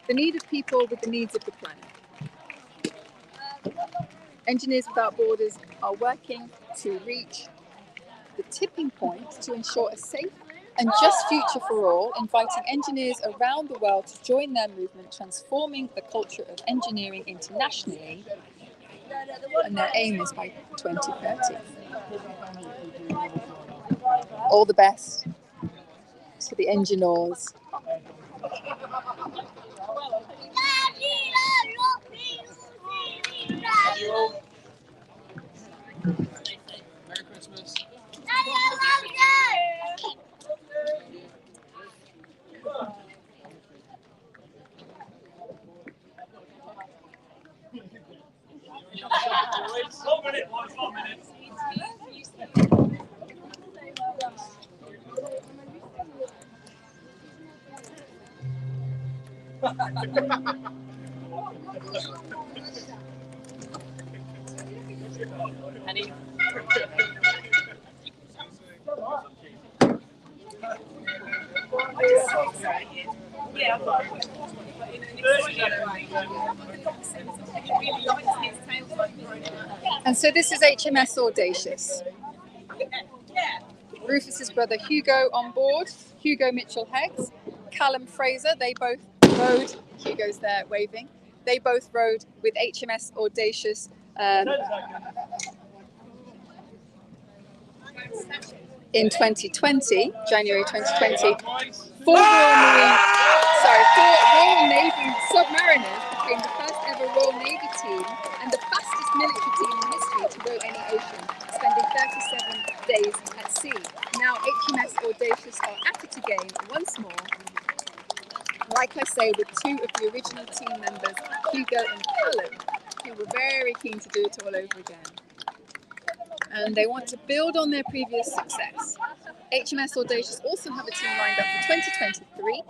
the need of people with the needs of the planet. Engineers Without Borders are working to reach the tipping point to ensure a safe and just future for all, inviting engineers around the world to join their movement, transforming the culture of engineering internationally. And their aim is by 2030. All the best to the engineers. Merry Christmas. Penny. And so this is HMS Audacious. Rufus's brother Hugo on board, Hugo Mitchell-Heggs, Callum Fraser, they both rowed, Hugo's there waving, they both rowed with HMS Audacious in 2020, January 2020, four Royal Navy submariners became the first ever Royal Navy team and the fastest military team in history to row any ocean, spending 37 days at sea. Now HMS Audacious are at it again once more, like I say, with two of the original team members, Hugo and Callum, who were very keen to do it all over again. And they want to build on their previous success. HMS Audacious also have a team lined up for 2023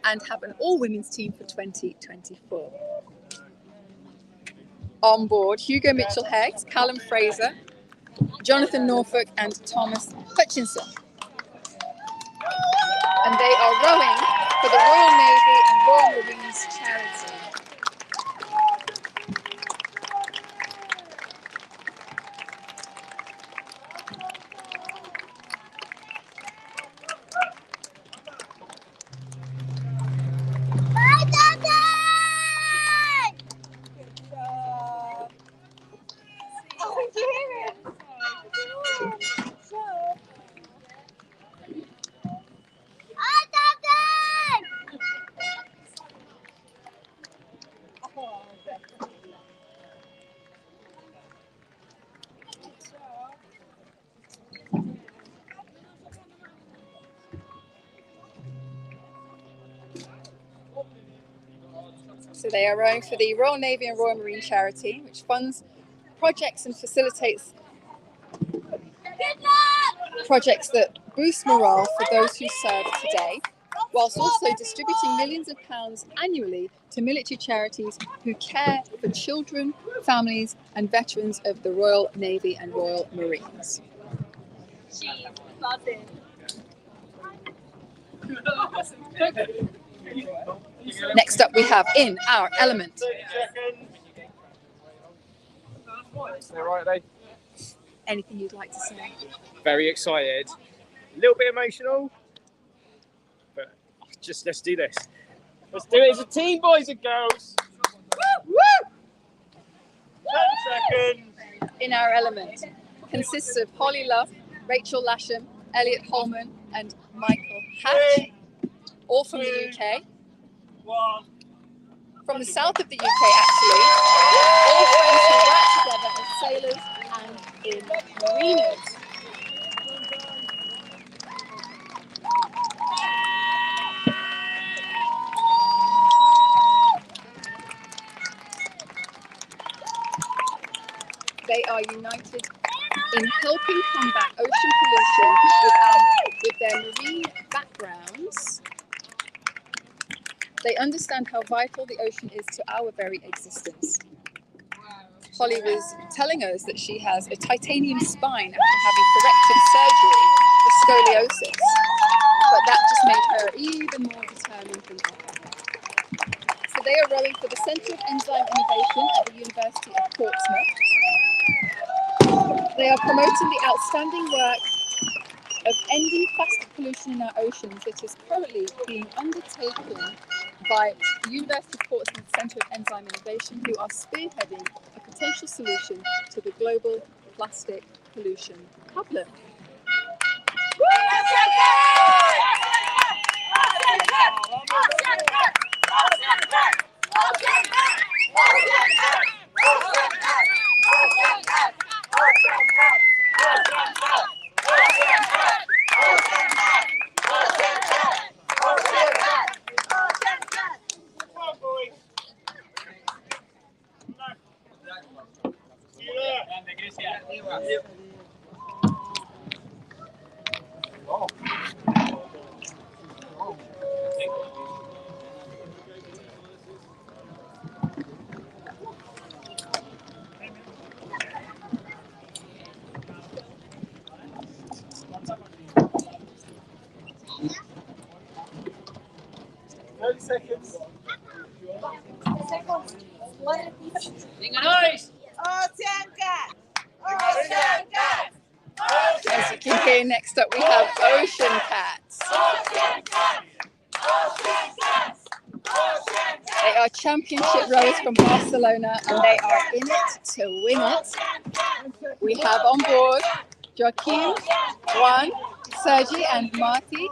and have an all-women's team for 2024. On board, Hugo Mitchell-Heggs, Callum Fraser, Jonathan Norfolk and Thomas Hutchinson. And they are rowing for the Royal Navy and Royal Marines charity. So they are rowing for the Royal Navy and Royal Marine charity, which funds projects and facilitates projects that boost morale for those who serve today, whilst also distributing millions of pounds annually to military charities who care for children, families and veterans of the Royal Navy and Royal Marines. Next up we have In Our Element. They're right, they. Anything you'd like to say? Very excited. A little bit emotional, but just let's do this. Let's do it as a team, boys and girls. Woo! 10 seconds. In Our Element consists of Holly Love, Rachel Lasham, Elliot Holman and Michael Hatch, all from the UK. 1. From the south of the UK, actually. All friends who work together as sailors and in marinas. They are united in helping combat ocean pollution with their marine backgrounds. They understand how vital the ocean is to our very existence. Holly was telling us that she has a titanium spine after having corrective surgery for scoliosis, but that just made her even more determined than ever. So they are rowing for the Centre of Enzyme Innovation at the University of Portsmouth. They are promoting the outstanding work of ending plastic pollution in our oceans that is currently being undertaken by the University of Portsmouth Centre of Enzyme Innovation, who are spearheading a potential solution to the global plastic pollution problem. As you can hear, next up we have ocean cats. They are championship rowers from Barcelona and they are in it to win it. We have on board Joaquim, Juan, Sergi and Marty.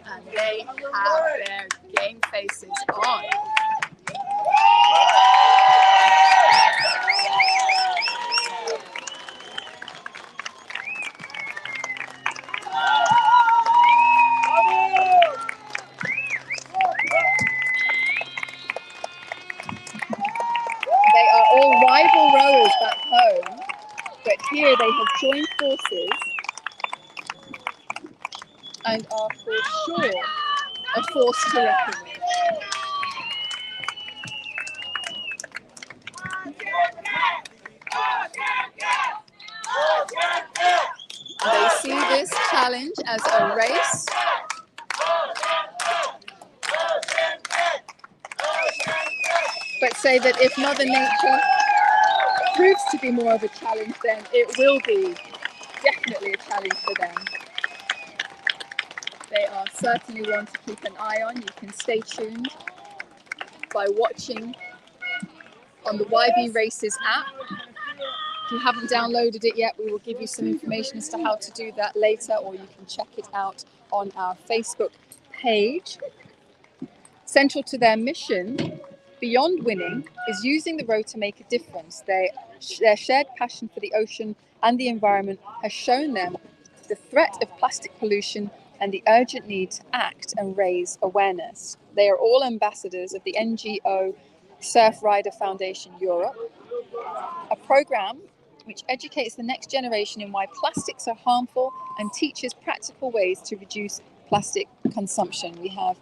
And they have their game faces on. They are all rival rowers back home, but here they have joined forces and are for sure a force to reckon with. They see this challenge as a race. But say that if Mother Nature proves to be more of a challenge, then it will be definitely a challenge for them. They are certainly one to keep an eye on. You can stay tuned by watching on the YB Races app. If you haven't downloaded it yet, we will give you some information as to how to do that later, or you can check it out on our Facebook page. Central to their mission, beyond winning, is using the row to make a difference. Their shared passion for the ocean and the environment has shown them the threat of plastic pollution and the urgent need to act and raise awareness. They are all ambassadors of the NGO Surf Rider Foundation Europe, a program which educates the next generation in why plastics are harmful and teaches practical ways to reduce plastic consumption. We have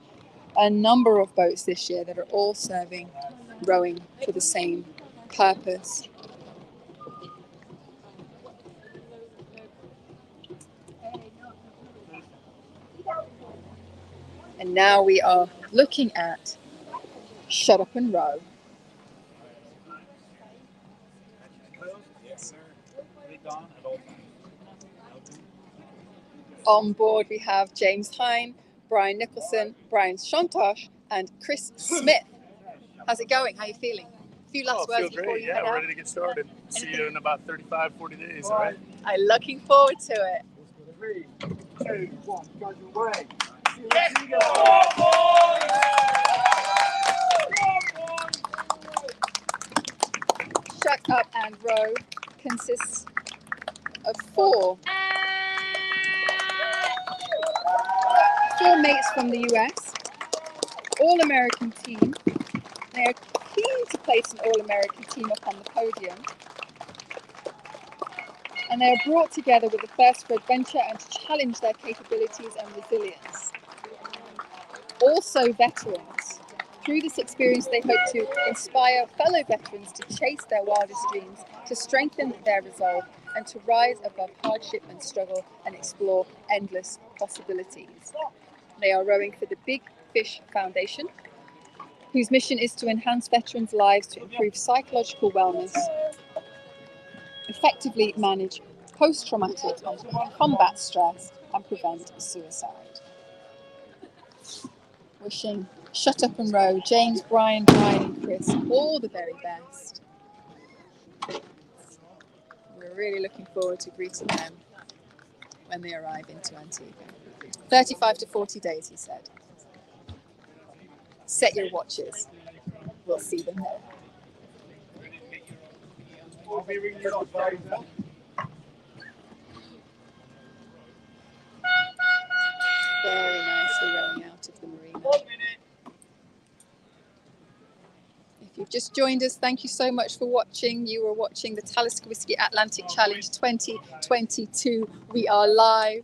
a number of boats this year that are all rowing for the same purpose. And now we are looking at Shut Up and Row. On board we have James Hine, Brian Nicholson, Brian Shontosh, and Chris Smith. How's it going? How are you feeling? A few last words before you head out. Ready to get started. See you in about 35, 40 days, all right? I'm looking forward to it. 3, 2, 1, guys away. Let's go! Shut Up and Row consists of four mates from the US, all-American team. They are keen to place an all-American team up on the podium. And they are brought together with a thirst for adventure and to challenge their capabilities and resilience. Also veterans. Through this experience, they hope to inspire fellow veterans to chase their wildest dreams, to strengthen their resolve, and to rise above hardship and struggle and explore endless possibilities. They are rowing for the Big Fish Foundation, whose mission is to enhance veterans' lives to improve psychological wellness effectively manage post-traumatic and combat stress and prevent suicide. Wishing Shut Up and Row, James, Brian, and Chris all the very best. We're really looking forward to greeting them when they arrive into Antigua. 35 to 40 days, he said. Set your watches. We'll see them there. Very nicely rowing out of the marina. If you've just joined us, thank you so much for watching. You are watching the Talisker Whisky Atlantic Challenge 2022. We are live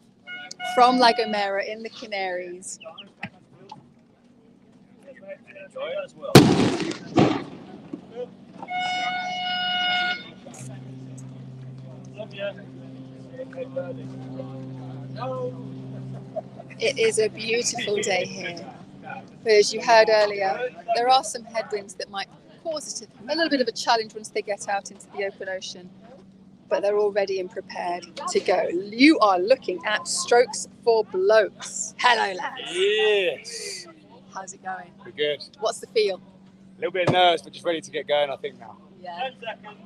from La Gomera in the Canaries. Enjoy it as well. It is a beautiful day here. But as you heard earlier, there are some headwinds that might cause it a little bit of a challenge once they get out into the open ocean. But they're all ready and prepared to go. You are looking at Strokes for Blokes. Hello, lads. Yes. How's it going? We're good. What's the feel? A little bit of nerves, but just ready to get going, I think, now. Yeah. 10 seconds.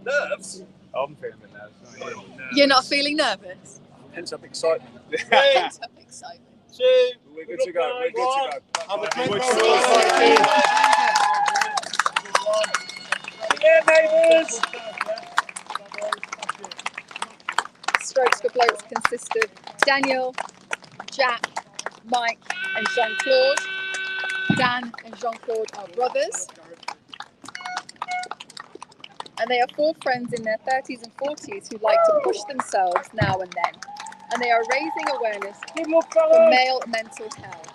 Nerves? I'm feeling a bit nervous. Not you. You're not feeling nervous? Hence up excitement. Pent up excitement. 2. We're good to go. We're good to go. Have a drink. Yeah, neighbours. Strokes for Blokes consist of Daniel, Jack, Mike, and Jean-Claude. Dan and Jean-Claude are brothers. And they are 4 friends in their 30s and 40s who like to push themselves now and then. And they are raising awareness for male mental health.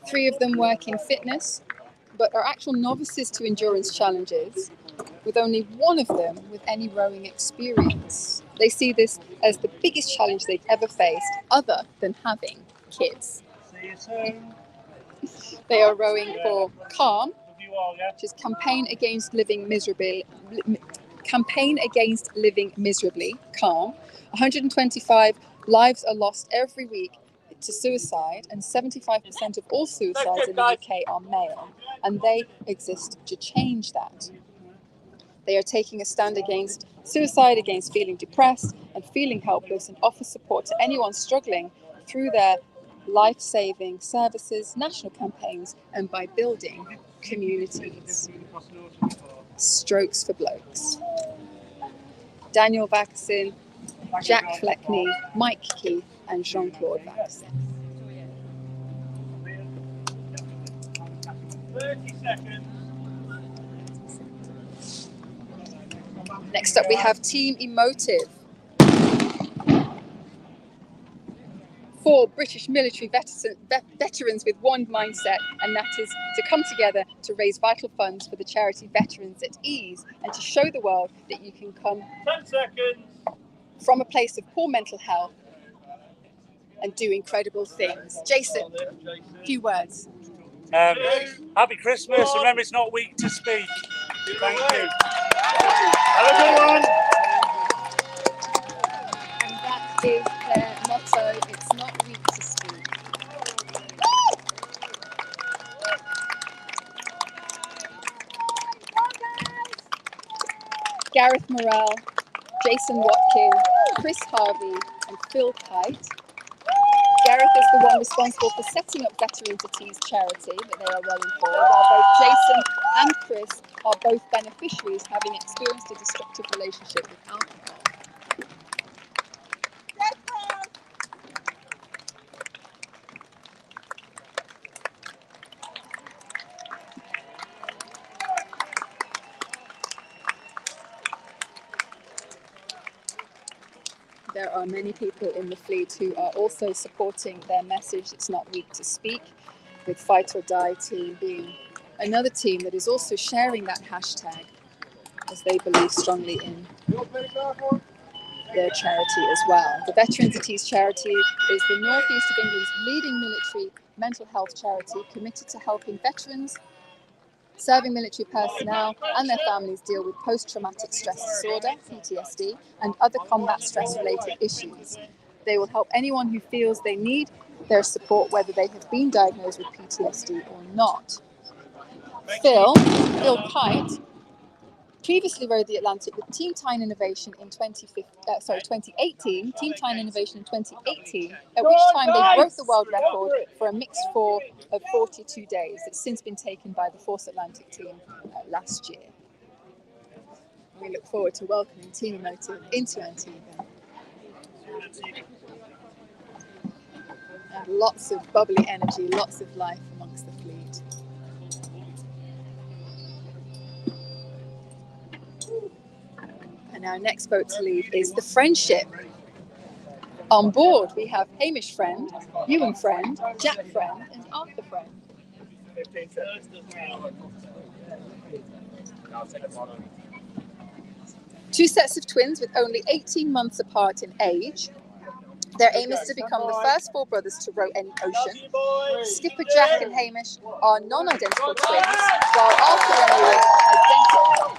Three of them work in fitness, but are actual novices to endurance challenges, with only one of them with any rowing experience. They see this as the biggest challenge they've ever faced, other than having kids. See you soon. They are rowing for CALM, which is Campaign Against Living Miserably. CALM. 125 lives are lost every week to suicide, and 75% of all suicides in the UK are male, and they exist to change that. They are taking a stand against suicide, against feeling depressed and feeling helpless, and offer support to anyone struggling through their life-saving services, national campaigns, and by building communities. Strokes for Blokes. Daniel Vaxon, Jack Fleckney, Mike Keith, and Jean-Claude Vaxon. 30 seconds. Next up, we have Team Emotive. 4 British military veterans with one mindset, and that is to come together to raise vital funds for the charity Veterans at Ease, and to show the world that you can come 10 seconds. from a place of poor mental health and do incredible things. Jason, a few words. Happy Christmas. Remember, it's not weak to speak. Thank you. Have a good one. And that is their motto, it's not weak to speak. Gareth Morrell, Jason Watkin, Chris Harvey, and Phil Kite. Gareth is the one responsible for setting up Veterans at Ease charity that they are rowing for, while both Jason and Chris are both beneficiaries having experienced a destructive relationship with alcohol. there are many people in the fleet who are also supporting their message, it's not weak to speak, with Fight or Die team being another team that is also sharing that hashtag as they believe strongly in their charity as well. The Veterans at Ease charity is the northeast of England's leading military mental health charity committed to helping veterans, serving military personnel and their families deal with post-traumatic stress disorder, PTSD, and other combat stress-related issues. They will help anyone who feels they need their support, whether they have been diagnosed with PTSD or not. Phil Kite previously rode the Atlantic with Team Tyne Innovation in 2018, Team Tyne Innovation in 2018, at which time they broke the world record for a mixed four of 42 days. It's since been taken by the Force Atlantic team last year. We look forward to welcoming Team Emotive into Antigua. And lots of bubbly energy, lots of life amongst the fleet. And our next boat to leave is the Friendship. On board, we have Hamish Friend, Ewan Friend, Jack Friend, and Arthur Friend. Two sets of twins with only 18 months apart in age. Their aim is to become the first four brothers to row any ocean. Skipper Jack and Hamish are non-identical twins, while Arthur and Ewan are identical.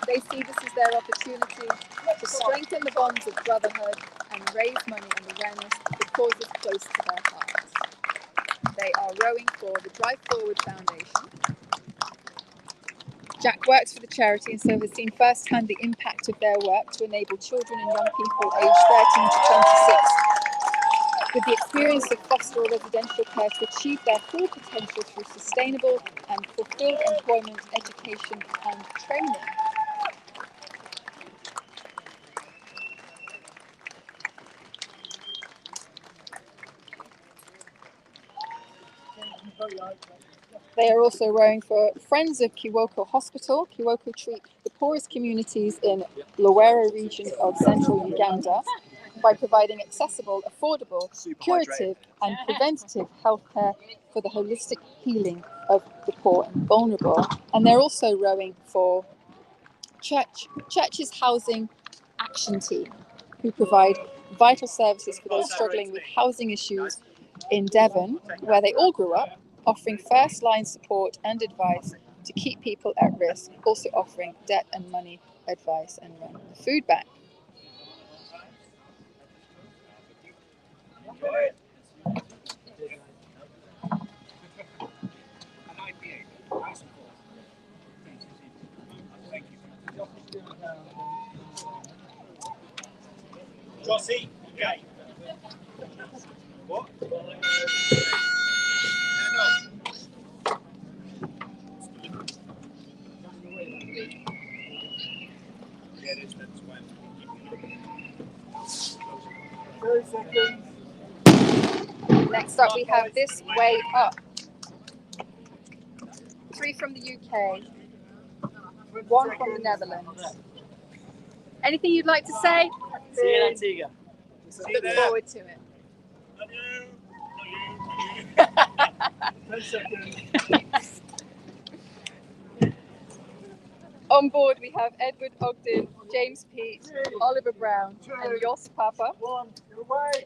They see this as their opportunity to strengthen the bonds of brotherhood and raise money and awareness for causes close to their hearts. They are rowing for the Drive Forward Foundation. Jack works for the charity and so has seen firsthand the impact of their work to enable children and young people aged 13 to 26 with the experience of foster or residential care to achieve their full potential through sustainable and fulfilled employment, education and training. They are also rowing for Friends of Kiwoko Hospital. Kiwoko treat the poorest communities in Lowera region of central Uganda by providing accessible, affordable, curative and preventative healthcare for the holistic healing of the poor and vulnerable. And they're also rowing for Church's Housing Action Team, who provide vital services for those struggling with housing issues in Devon, where they all grew up, offering first-line support and advice to keep people at risk, also offering debt and money advice and run the food bank. Jossie, okay. What? Yeah, it is. That's fine. 30 seconds. Next up, we have This Way Up. 3 from the UK, 1 from the Netherlands. Anything you'd like to say? See you in Antigua. Look forward to it. 10 seconds. On board, we have Edward Ogden, James Pete, Oliver Brown, and Jos Papa. 1, away.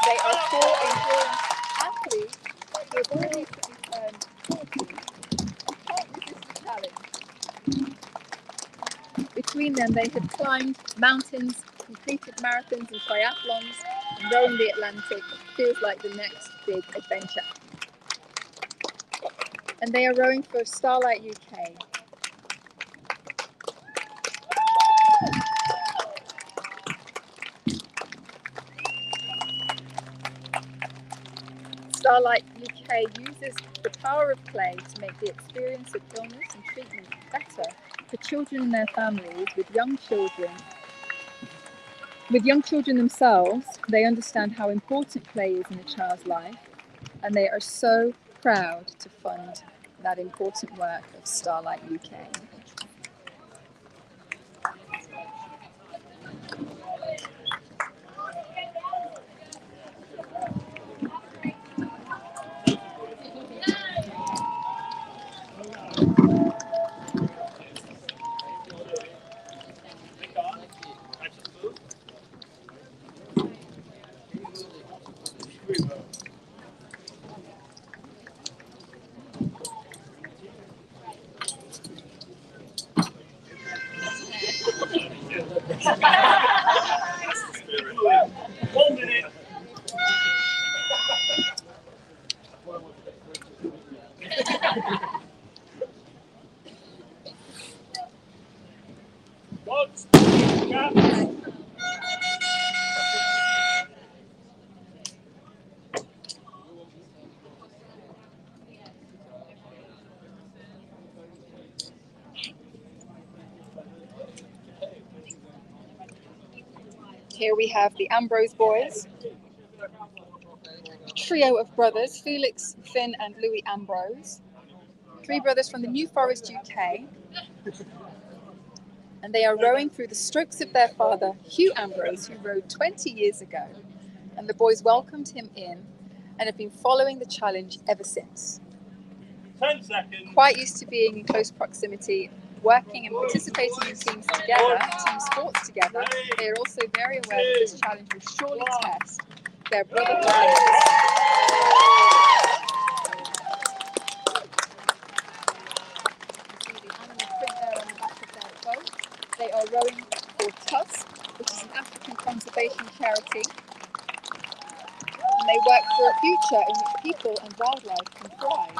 They are 4 endurance athletes who have all recently turned 40 and can't resist the challenge. Between them, they have climbed mountains, completed marathons and triathlons, and rowing the Atlantic feels like the next big adventure. And they are rowing for Starlight UK. Starlight UK uses the power of play to make the experience of illness and treatment better for children and their families. With young children themselves, they understand how important play is in a child's life, and they are so proud to fund that important work of Starlight UK. Here we have the Ambrose boys, a trio of brothers, Felix, Finn and Louis Ambrose. 3 brothers from the New Forest, UK. And they are rowing through the strokes of their father, Hugh Ambrose, who rowed 20 years ago. And the boys welcomed him in and have been following the challenge ever since. 10 seconds. Quite used to being in close proximity, working and participating in teams together, team sports together, they are also very aware that this challenge will surely test their brotherhood limits. You see the animal print there on the back of their boat. They are rowing for Tusk, which is an African conservation charity. And they work for a future in which people and wildlife can thrive.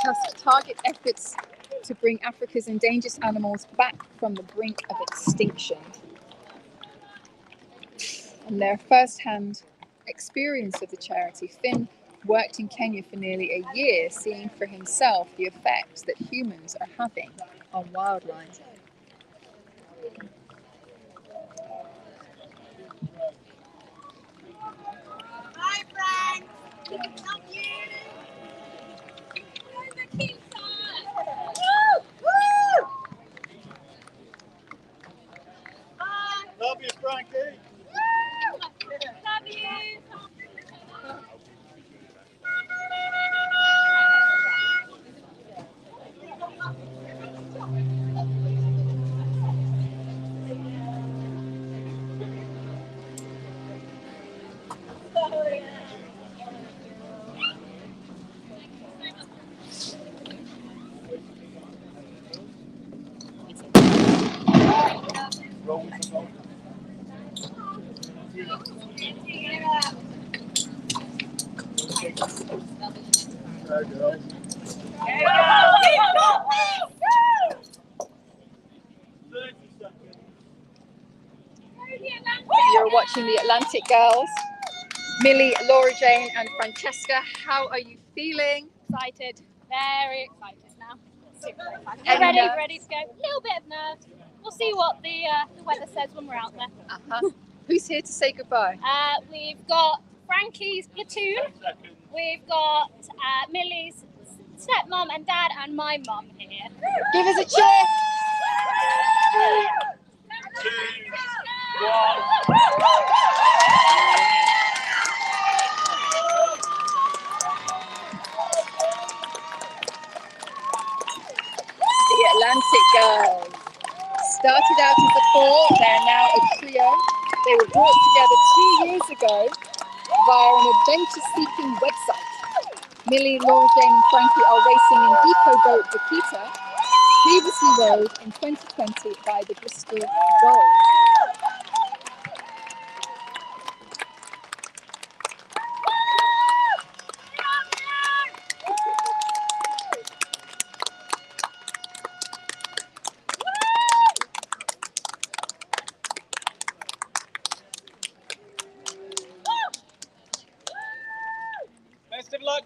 Tusk target efforts to bring Africa's endangered animals back from the brink of extinction. And their first-hand experience of the charity, Finn worked in Kenya for nearly a year, seeing for himself the effects that humans are having on wildlife. Hi, Frank. Love you. Love you, Frankie. Love you. You're watching the Atlantic Girls. Millie, Laura Jane and Francesca, how are you feeling? Excited. Very excited now. Super excited. Any Ready, nerves? ready to go. A little bit of nerves. We'll see what the weather says when we're out there. Uh-huh. Who's here to say goodbye? We've got Frankie's platoon. We've got Millie's stepmom and dad and my mum here. Give us a cheer! 2, 1. The Atlantic Girls started out as a 4, they're now a trio. They were brought together 2 years ago via an adventure-seeking website. Millie, Laura Jane and Frankie are racing in Eco Boat Akita, previously rowed in 2020 by the Bristol Gold.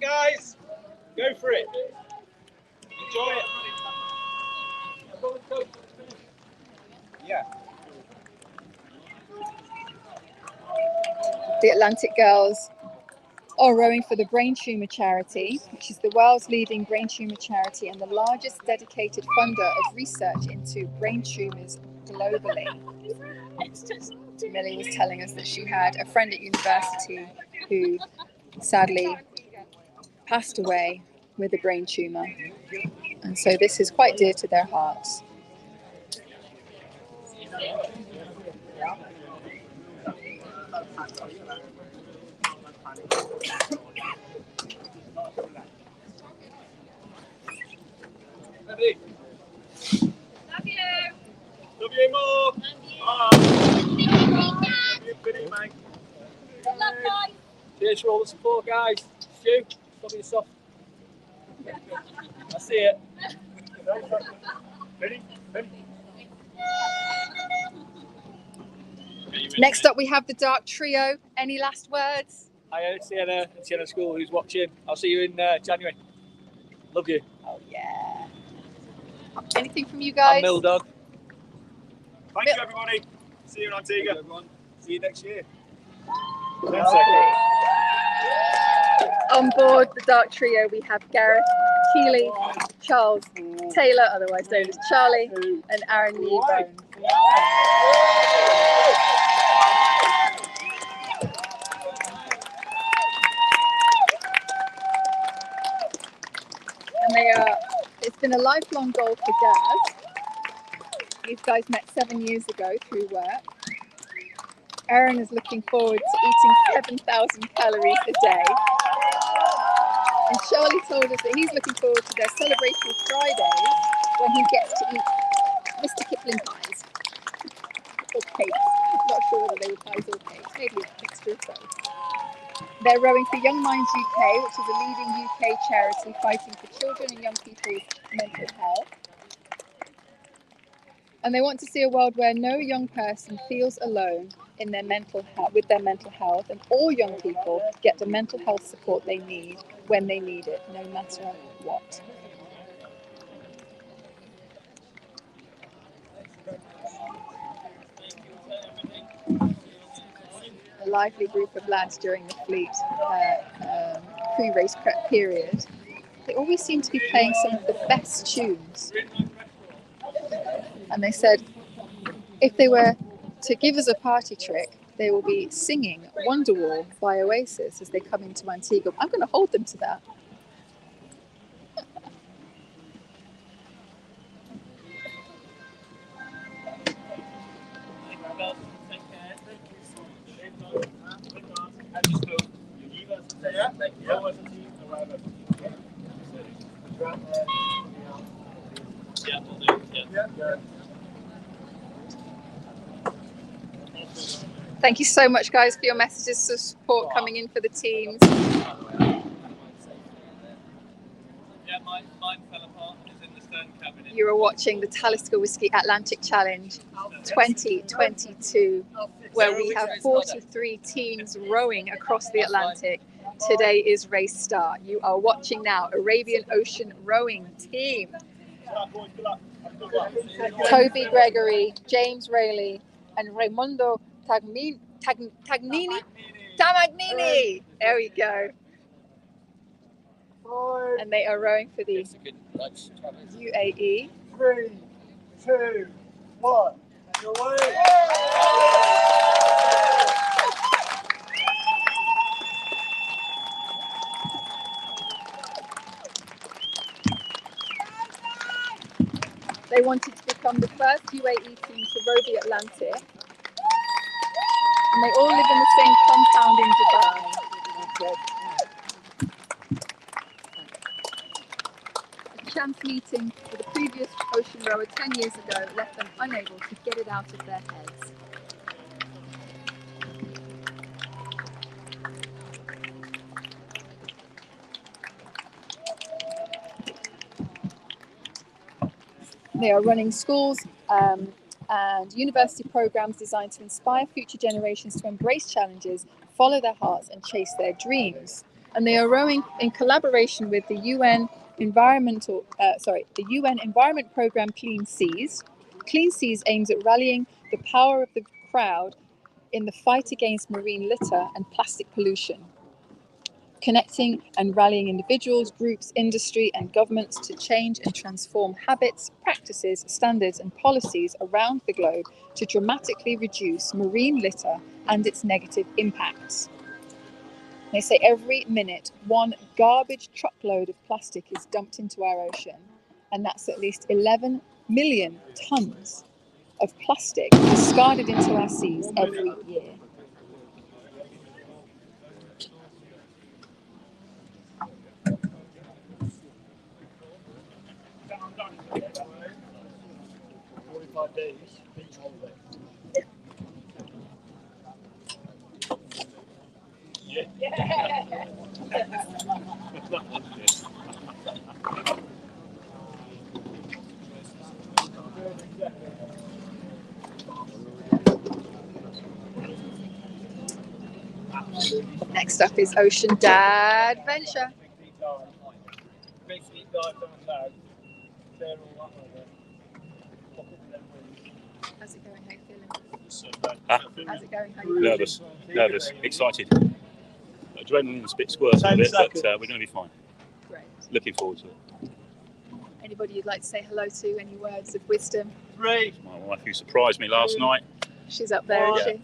guys. Go for it. Enjoy it. Yeah. The Atlantic girls are rowing for the Brain Tumour Charity, which is the world's leading brain tumour charity and the largest dedicated funder of research into brain tumours globally. Millie was telling us that she had a friend at university who sadly passed away with a brain tumour, and so this is quite dear to their hearts. Ready? Love you. Love you more. Mate. Good luck, guys. Cheers for all the support, guys. Stu, stop being soft. I see it. Ready? Ready? Next up, we have the Dark Trio. Any last words? Hi, Sienna and Sienna School, who's watching. I'll see you in January. Love you. Oh, yeah. Anything from you guys? I'm Mill Dog. Thank you, everybody. See you in Antigua. Everyone. See you next year. 10 seconds. On board the Dark Trio, we have Gareth, Keely, Charles, Taylor, otherwise known as Charlie, and Aaron Kneebones. And it's been a lifelong goal for Gaz. These guys met 7 years ago through work. Aaron is looking forward to eating 7,000 calories a day. And Charlie told us that he's looking forward to their celebratory Fridays when he gets to eat Mr. Kipling pies. Or cakes. Not sure whether they were pies or cakes. Maybe a mixture of both. They're rowing for Young Minds UK, which is a leading UK charity fighting for children and young people's mental health. And they want to see a world where no young person feels alone in their mental health, with their mental health, and all young people get the mental health support they need when they need it, no matter what. A lively group of lads during the fleet pre-race prep period. They always seem to be playing some of the best tunes. And they said if they were to give us a party trick, they will be singing Wonderwall by Oasis as they come into Antigua. I'm going to hold them to that. Thank you so much, guys, for your messages of support coming in for the teams. Mine fell apart. It's in the stern cabinet. You are watching the Talisker Whisky Atlantic Challenge 2022, where we have 43 teams rowing across the Atlantic. Today is race start. You are watching now Arabian Ocean rowing team. Toby Gregory, James Rayleigh, and Raimundo Tamagnini. There we go. And they are rowing for the UAE. 3, 2, 1. And away. They wanted to become the first UAE team to row the Atlantic. And they all live in the same compound in Dubai. A chance meeting with a previous ocean rower 10 years ago left them unable to get it out of their heads. They are running schools and university programs designed to inspire future generations to embrace challenges, follow their hearts and chase their dreams. and they are rowing in collaboration with the UN Environment Program Clean Seas. Clean Seas aims at rallying the power of the crowd in the fight against marine litter and plastic pollution, connecting and rallying individuals, groups, industry, and governments to change and transform habits, practices, standards, and policies around the globe to dramatically reduce marine litter and its negative impacts. They say every minute, 1 garbage truckload of plastic is dumped into our ocean, and that's at least 11 million tons of plastic discarded into our seas every year. Days, beach holiday. Next up is Ocean Dad Venture. How's it going? How you feeling? How's it going? How you feeling? Nervous, excited. Adrenaline's a bit squirting a bit, but we're going to be fine. Great. Looking forward to it. Anybody you'd like to say hello to? Any words of wisdom? Three. My wife, who surprised me last night. She's up there, is she?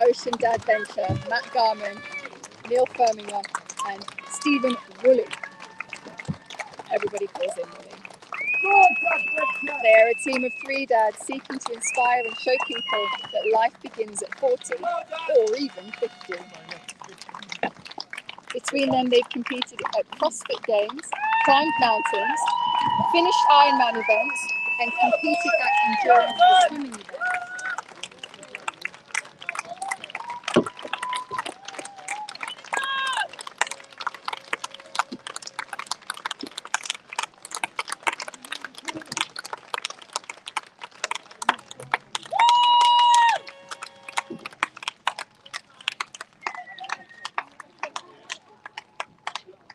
Ocean Dad Venture, Matt Garman, Neil Firminger, and Stephen Woolley. Everybody calls him Woolley. They are a team of 3 dads seeking to inspire and show people that life begins at 40 or even 50. Between them, they've competed at CrossFit Games, climbed mountains, finished Ironman events, and competed at endurance swimming events.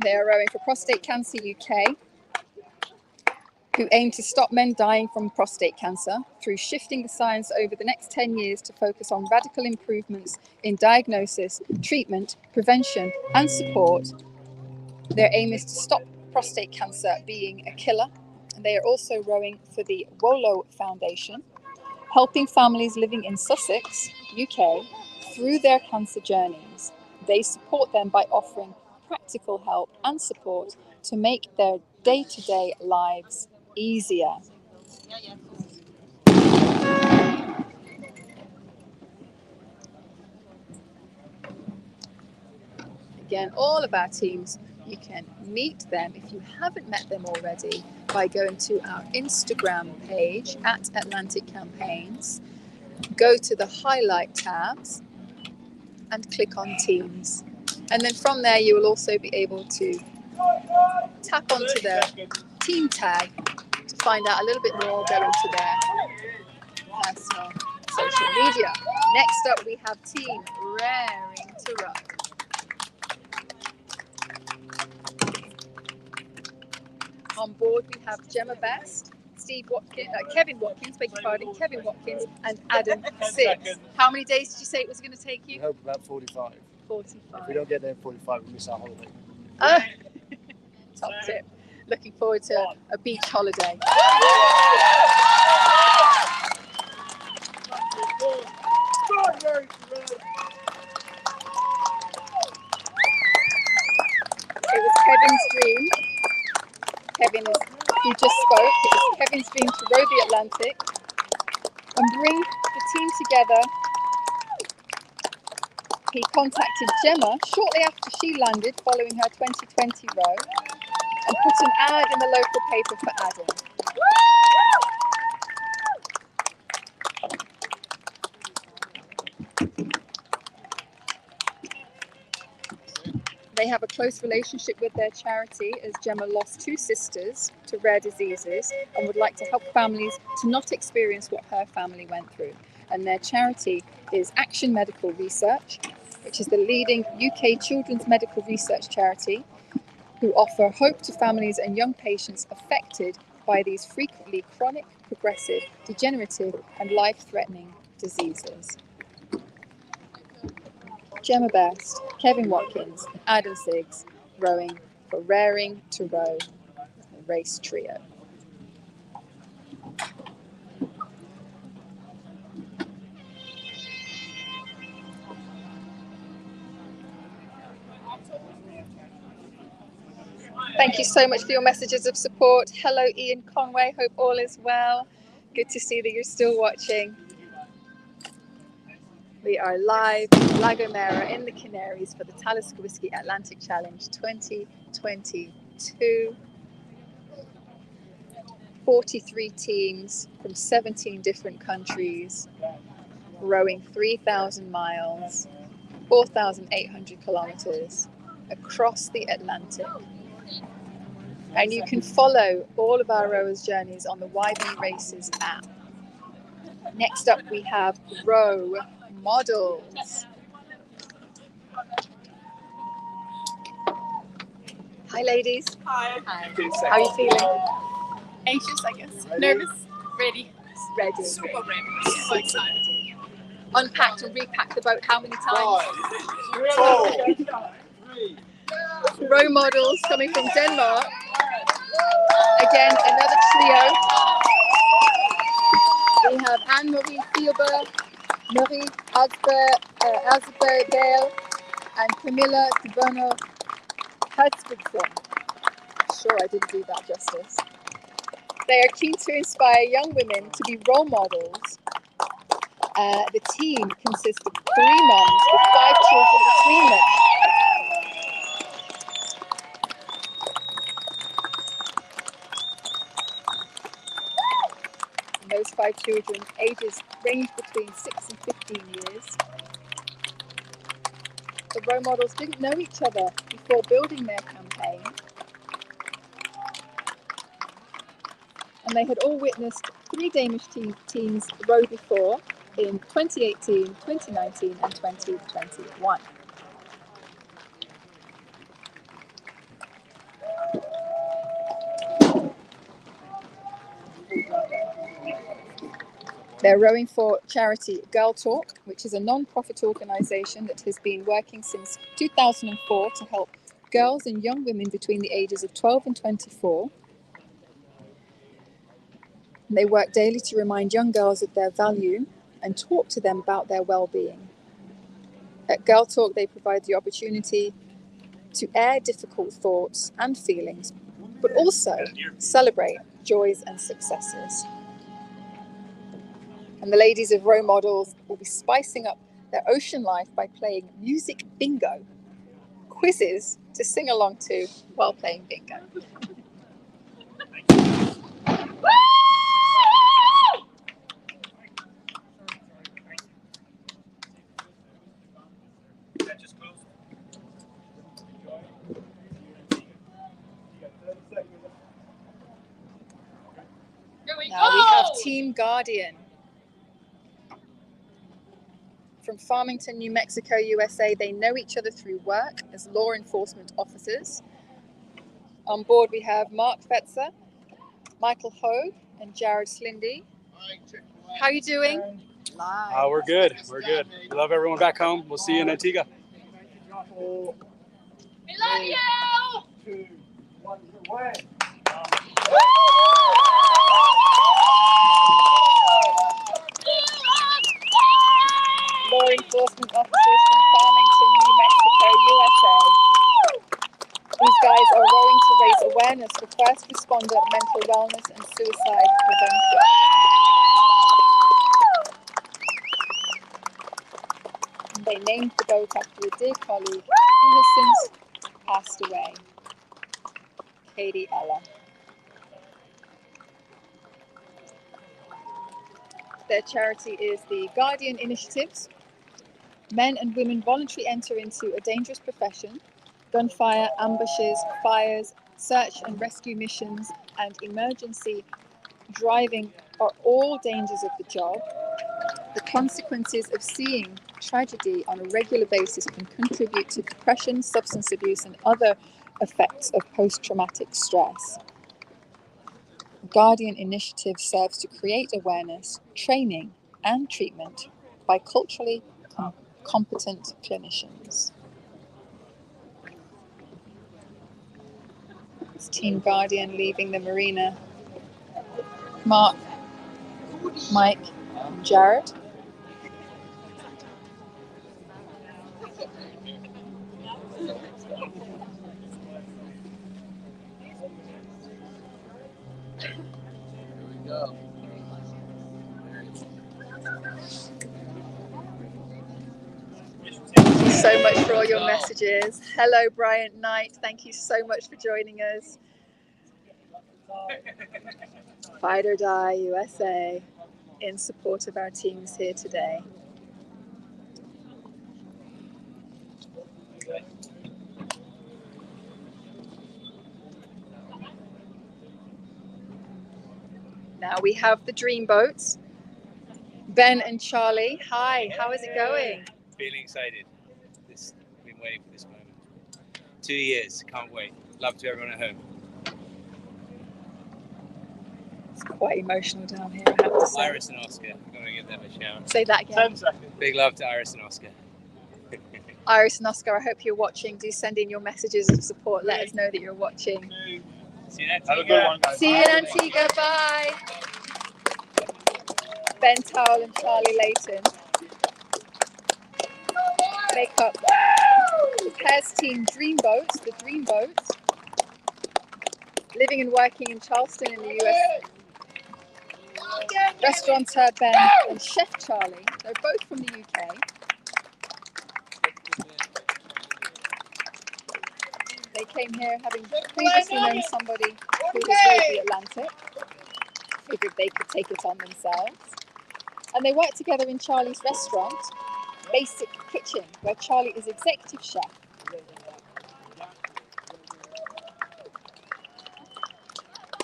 They are rowing for Prostate Cancer UK, who aim to stop men dying from prostate cancer through shifting the science over the next 10 years to focus on radical improvements in diagnosis, treatment, prevention, and support. Their aim is to stop prostate cancer being a killer. And they are also rowing for the Wolo Foundation, helping families living in Sussex, UK, through their cancer journeys. They support them by offering practical help and support to make their day-to-day lives easier. Again, all of our teams, you can meet them if you haven't met them already by going to our Instagram page at Atlantic Campaigns, go to the highlight tabs and click on teams. And then from there, you will also be able to tap onto the team tag to find out a little bit more, go into their personal social media. Next up, we have Team Raring to Row. On board, we have Gemma Best, Kevin Watkins, and Adam Six. How many days did you say it was going to take you? We hope about 45. 45. If we don't get there in 45, we miss our holiday. Top tip. Looking forward to a beach holiday. It was Kevin's dream. Who just spoke. It was Kevin's dream to row the Atlantic and bring the team together. He contacted Gemma shortly after she landed following her 2020 row and put an ad in the local paper for Adam. They have a close relationship with their charity as Gemma lost 2 sisters to rare diseases and would like to help families to not experience what her family went through. And their charity is Action Medical Research, which is the leading UK children's medical research charity who offer hope to families and young patients affected by these frequently chronic, progressive, degenerative and life-threatening diseases. Gemma Best, Kevin Watkins, and Adam Siggs rowing for Raring to Row, a race trio. Thank you so much for your messages of support. Hello, Ian Conway. Hope all is well. Good to see that you're still watching. We are live in La Gomera in the Canaries for the Talisker Whisky Atlantic Challenge 2022. 43 teams from 17 different countries rowing 3,000 miles, 4,800 kilometers across the Atlantic. And you can follow all of our rowers' journeys on the YB Races app. Next up, we have row models. Hi, ladies. Hi. Hi. How are you feeling? Anxious, I guess. Ready? Nervous. Ready. Ready. Super ready. Super excited. Unpacked and repacked the boat how many times? 5, 4, 3. Row models coming from Denmark. Again, another trio. We have Anne-Marie Thielberg, Marie Alsberg-Gale, and Camilla Tibono Hertzbergson. Sure, I didn't do that justice. They are keen to inspire young women to be role models. The team consists of 3 moms with 5 children between them. And those 5 children, ages range between 6 and 15 years. The role models didn't know each other before building their campaign. And they had all witnessed 3 Danish teams row before in 2018, 2019 and 2021. They're rowing for charity Girl Talk, which is a non-profit organisation that has been working since 2004 to help girls and young women between the ages of 12 and 24. They work daily to remind young girls of their value and talk to them about their well-being. At Girl Talk, they provide the opportunity to air difficult thoughts and feelings, but also celebrate joys and successes. And the ladies of Row Models will be spicing up their ocean life by playing music bingo, quizzes to sing along to while playing bingo. Now we have Team Guardian. From Farmington, New Mexico, USA, they know each other through work as law enforcement officers. On board we have Mark Fetzer, Michael Hogue, and Jared Slindy. How are you doing? We're good. We're good. We love everyone back home. We'll see you in Antigua. We love you! 2, 1, away. Law enforcement officers from Farmington, New Mexico, USA. These guys are rowing to raise awareness for first responder mental wellness and suicide prevention. And they named the boat after a dear colleague who has since passed away, Katie Ella. Their charity is the Guardian Initiatives. Men and women voluntarily enter into a dangerous profession, gunfire, ambushes, fires, search and rescue missions, and emergency driving are all dangers of the job. The consequences of seeing tragedy on a regular basis can contribute to depression, substance abuse, and other effects of post-traumatic stress. Guardian Initiative serves to create awareness, training, and treatment by culturally competent clinicians. It's Team Guardian leaving the marina. Mark, Mike, and Jared. Thank you so much for all your messages. Hello, Bryant Knight. Thank you so much for joining us. Fight or Die USA in support of our teams here today. Now we have the dream boats. Ben and Charlie, hi, how is it going? Feeling excited. Been waiting for this moment. 2 years, can't wait. Love to everyone at home. It's quite emotional down here, I have to say. Iris and Oscar, I'm going to give them a shout. Say that again. 10 seconds. Big love to Iris and Oscar. Iris and Oscar, I hope you're watching. Do send in your messages of support. Let us know that you're watching. See you next Have a good one, guys. See you in Antigua. Bye. Ben Towell and Charlie Layton make up the pairs team Dreamboats, the Dreamboats, living and working in Charleston in the US. Restaurateur Ben and Chef Charlie, they're both from the UK. They came here having previously known somebody who has rode the Atlantic. Figured they could take it on themselves. And they work together in Charlie's restaurant, Basic Kitchen, where Charlie is executive chef.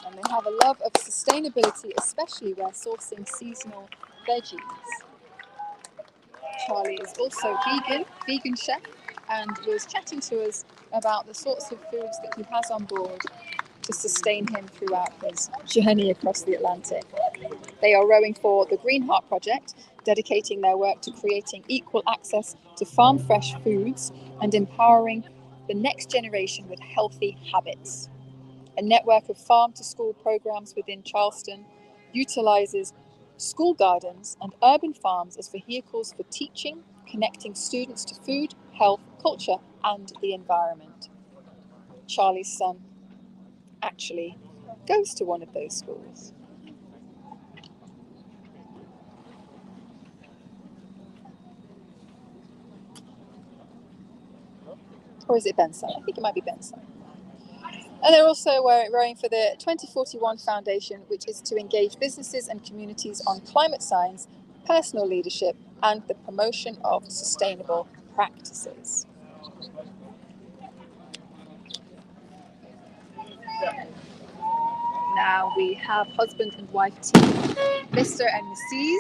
And they have a love of sustainability, especially where sourcing seasonal veggies. Charlie is also vegan chef, and was chatting to us about the sorts of foods that he has on board to sustain him throughout his journey across the Atlantic. They are rowing for the Green Heart Project, dedicating their work to creating equal access to farm fresh foods and empowering the next generation with healthy habits. A network of farm-to-school programs within Charleston utilizes school gardens and urban farms as vehicles for teaching, connecting students to food, health, culture, and the environment. Charlie's son actually goes to one of those schools. Or is it Ben's son? I think it might be Ben's son. And they're also rowing for the 2041 Foundation, which is to engage businesses and communities on climate science, personal leadership, and the promotion of sustainable practices. Now we have husband and wife team, Mr. and Mrs.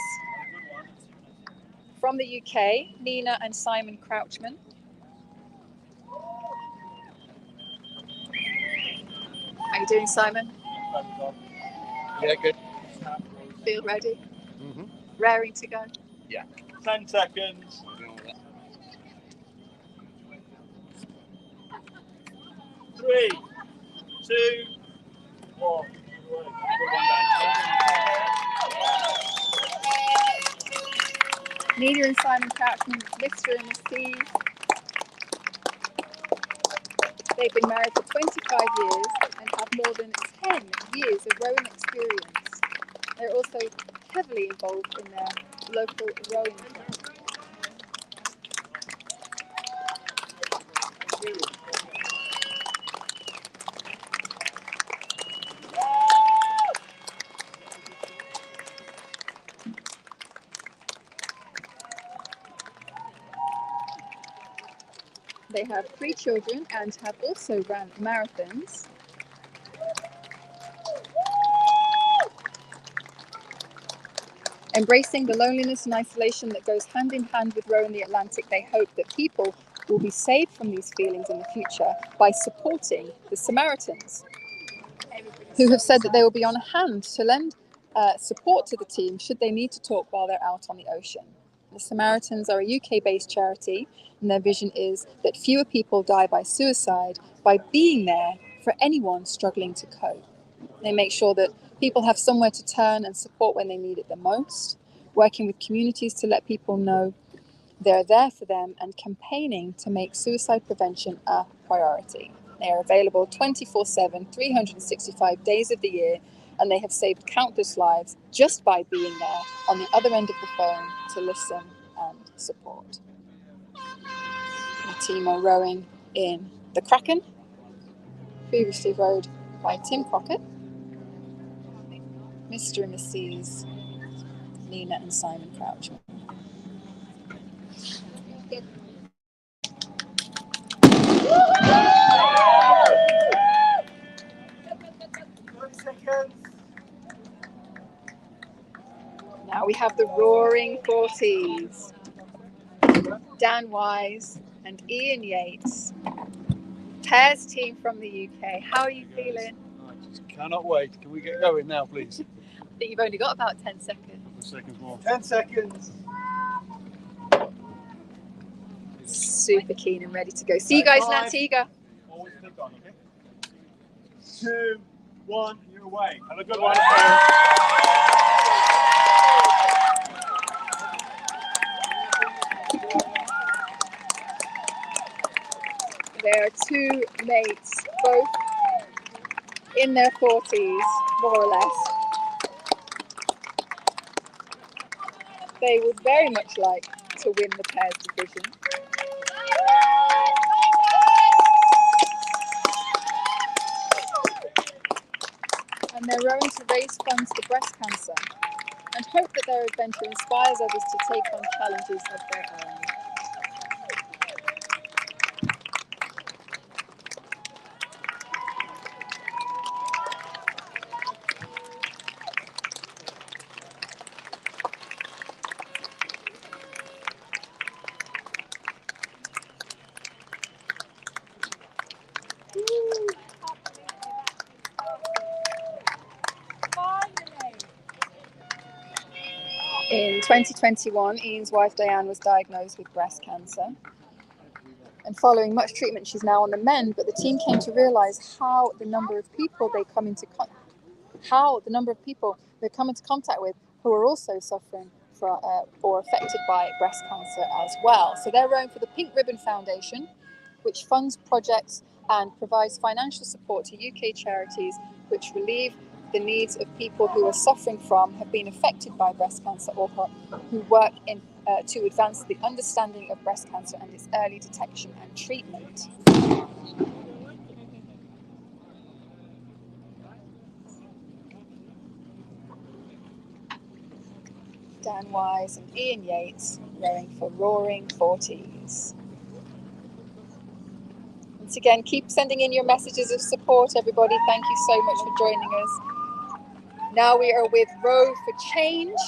From the UK, Nina and Simon Crouchman. How are you doing, Simon? Yeah, good. Feel ready? Mm-hmm. Raring to go? Yeah. 10 seconds. 3, 2, 1. Nina and Simon Crouchman, Mr. and Mrs. They've been married for 25 years and have more than 10 years of rowing experience. They're also heavily involved in their local rowing club. They have 3 children and have also ran marathons. Embracing the loneliness and isolation that goes hand in hand with rowing the Atlantic, they hope that people will be saved from these feelings in the future by supporting the Samaritans, who have said that they will be on hand to lend support to the team should they need to talk while they're out on the ocean. The Samaritans are a UK-based charity, and their vision is that fewer people die by suicide by being there for anyone struggling to cope. They make sure that people have somewhere to turn and support when they need it the most, working with communities to let people know they're there for them, and campaigning to make suicide prevention a priority. They are available 24/7, 365 days of the year, and they have saved countless lives just by being there on the other end of the phone to listen and support. The team are rowing in the Kraken, previously rowed by Tim Crockett, Mr. and Mrs. Nina and Simon Crouchman. Now we have the Roaring Forties. Dan Wise and Ian Yates, pairs team from the UK. How are you feeling? I just cannot wait. Can we get going now, please? I think you've only got about 10 seconds. 10 seconds more. 10 seconds. Super keen and ready to go. See you guys in Antigua. Always click on, okay? 2, 1, you're away. Have a good one. There are 2 mates, both in their 40s, more or less. They would very much like to win the pairs division. And they're rowing to raise funds for breast cancer and hope that their adventure inspires others to take on challenges of their own. In 2021, Ian's wife Diane was diagnosed with breast cancer. And following much treatment, she's now on the mend, but the team came to realise how the number of people they come into contact with who are also suffering or affected by breast cancer as well. So they're rowing for the Pink Ribbon Foundation, which funds projects and provides financial support to UK charities which relieve the needs of people who are suffering from, have been affected by breast cancer, or who work to advance the understanding of breast cancer and its early detection and treatment. Dan Wise and Ian Yates rowing for Roaring Forties. Once again, keep sending in your messages of support, everybody. Thank you so much for joining us. Now we are with Row for Change,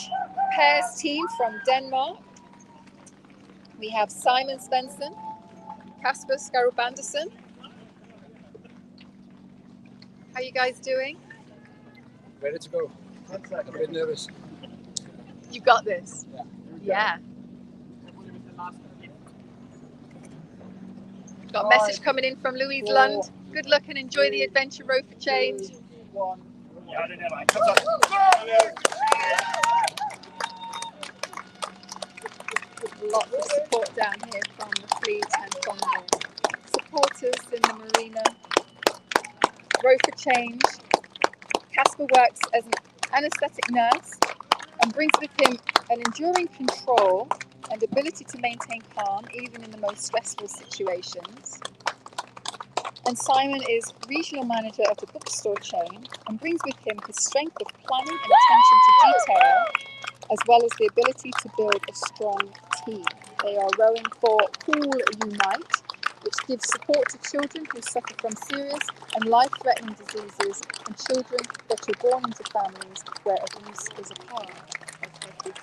pairs team from Denmark. We have Simon Svensson, Kasper Skarup Andersen. How are you guys doing? Ready to go. I'm a bit nervous. You got this. Yeah. Got a message coming in from Louise Lund. Good luck and enjoy the adventure, Row for Change. Lots of support down here from the fleet and from the supporters in the marina. Row for Change. Kasper works as an anaesthetic nurse and brings with him an enduring control and ability to maintain calm even in the most stressful situations. And Simon is regional manager of the bookstore chain and brings with him his strength of planning and attention to detail, as well as the ability to build a strong team. They are rowing for Pool Unite, which gives support to children who suffer from serious and life-threatening diseases and children that are born into families where abuse is a part of every day.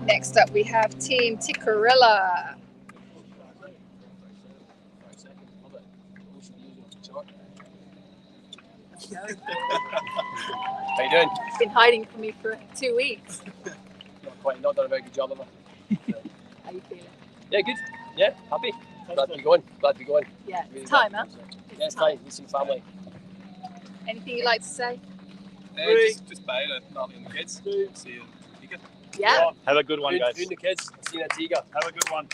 Next up we have Team Tikarilla. How you doing? It's been hiding from me for 2 weeks. Not done a very good job of it. How you feeling? Yeah, good. Yeah, happy. Glad to be going. Yeah, Really it's time, huh? Yeah, it's time. Need some family. Anything you'd like to say? Just bail it, not in the kids. See you. Yeah. Have a good one, guys. You and the kids. See you in Antigua. Have a good one.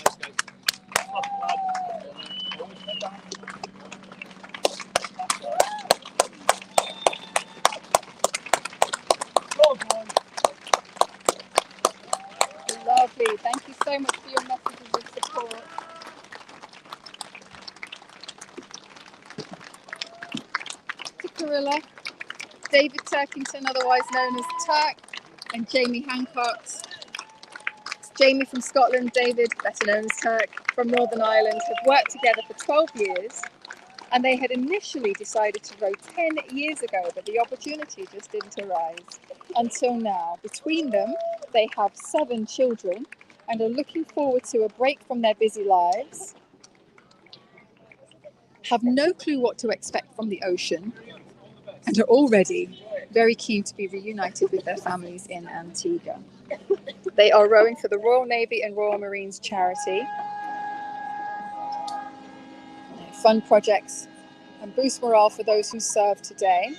Lovely. Thank you so much for your messages of support. Tikarilla, David Turkington, otherwise known as Turk, and Jamie Hancox. Jamie from Scotland, David, better known as Turk, from Northern Ireland, have worked together for 12 years, and they had initially decided to row 10 years ago, but the opportunity just didn't arise until now. Between them, they have 7 children and are looking forward to a break from their busy lives, have no clue what to expect from the ocean, and are already very keen to be reunited with their families in Antigua. They are rowing for the Royal Navy and Royal Marines charity. They fund projects and boost morale for those who serve today.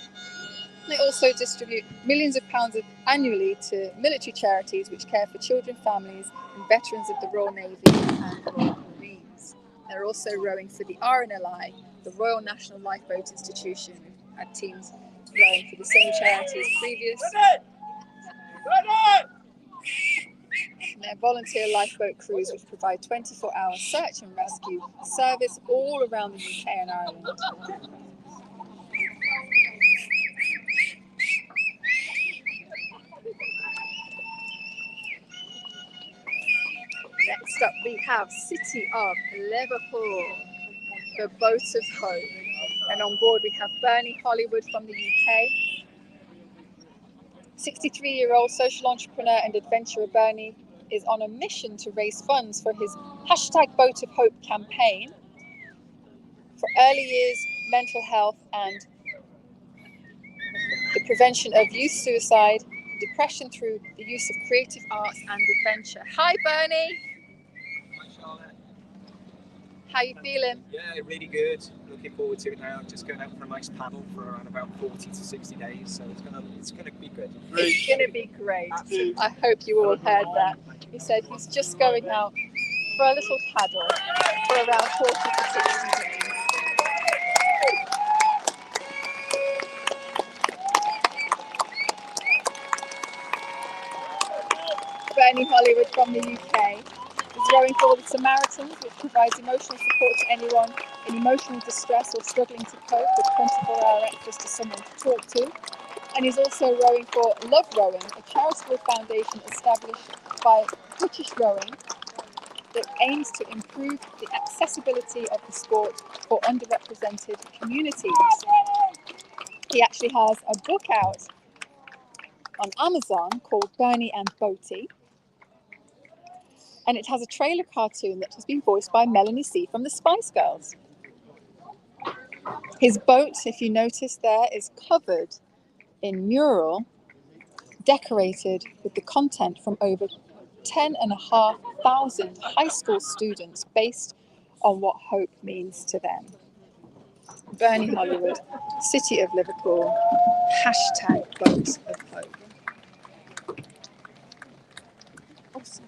They also distribute millions of pounds annually to military charities which care for children, families, and veterans of the Royal Navy and Royal Marines. They're also rowing for the RNLI, the Royal National Lifeboat Institution. We've had teams rowing for the same charity as previous. Their volunteer lifeboat crews, which provide 24-hour search and rescue service all around the UK and Ireland. Next up we have City of Liverpool, the Boat of Hope. And on board we have Bernie Hollywood from the UK. 63-year-old social entrepreneur and adventurer Bernie is on a mission to raise funds for his #Boat of Hope campaign for early years, mental health, and the prevention of youth suicide, depression through the use of creative arts and adventure. Hi, Bernie. Hi, Charlotte. How you feeling? Yeah, really good. Looking forward to it now. Just going out for a nice paddle for around about 40 to 60 days, so it's gonna be good. It's gonna be great. I hope you all heard that. He said he's just going out for a little paddle for around 40 to 60 days. Bernie Hollywood from the UK is rowing for the Samaritans, which provides emotional support to anyone in emotional distress or struggling to cope with 24-hour access to someone to talk to. And he's also rowing for Love Rowing, a charitable foundation established by British Rowing that aims to improve the accessibility of the sport for underrepresented communities. He actually has a book out on Amazon called Bernie and Boaty. And it has a trailer cartoon that has been voiced by Melanie C from the Spice Girls. His boat, if you notice there, is covered in mural, decorated with the content from over 10,500 high school students based on what hope means to them. Bernie Hollywood, City of Liverpool, hashtag Boat of Hope. Awesome.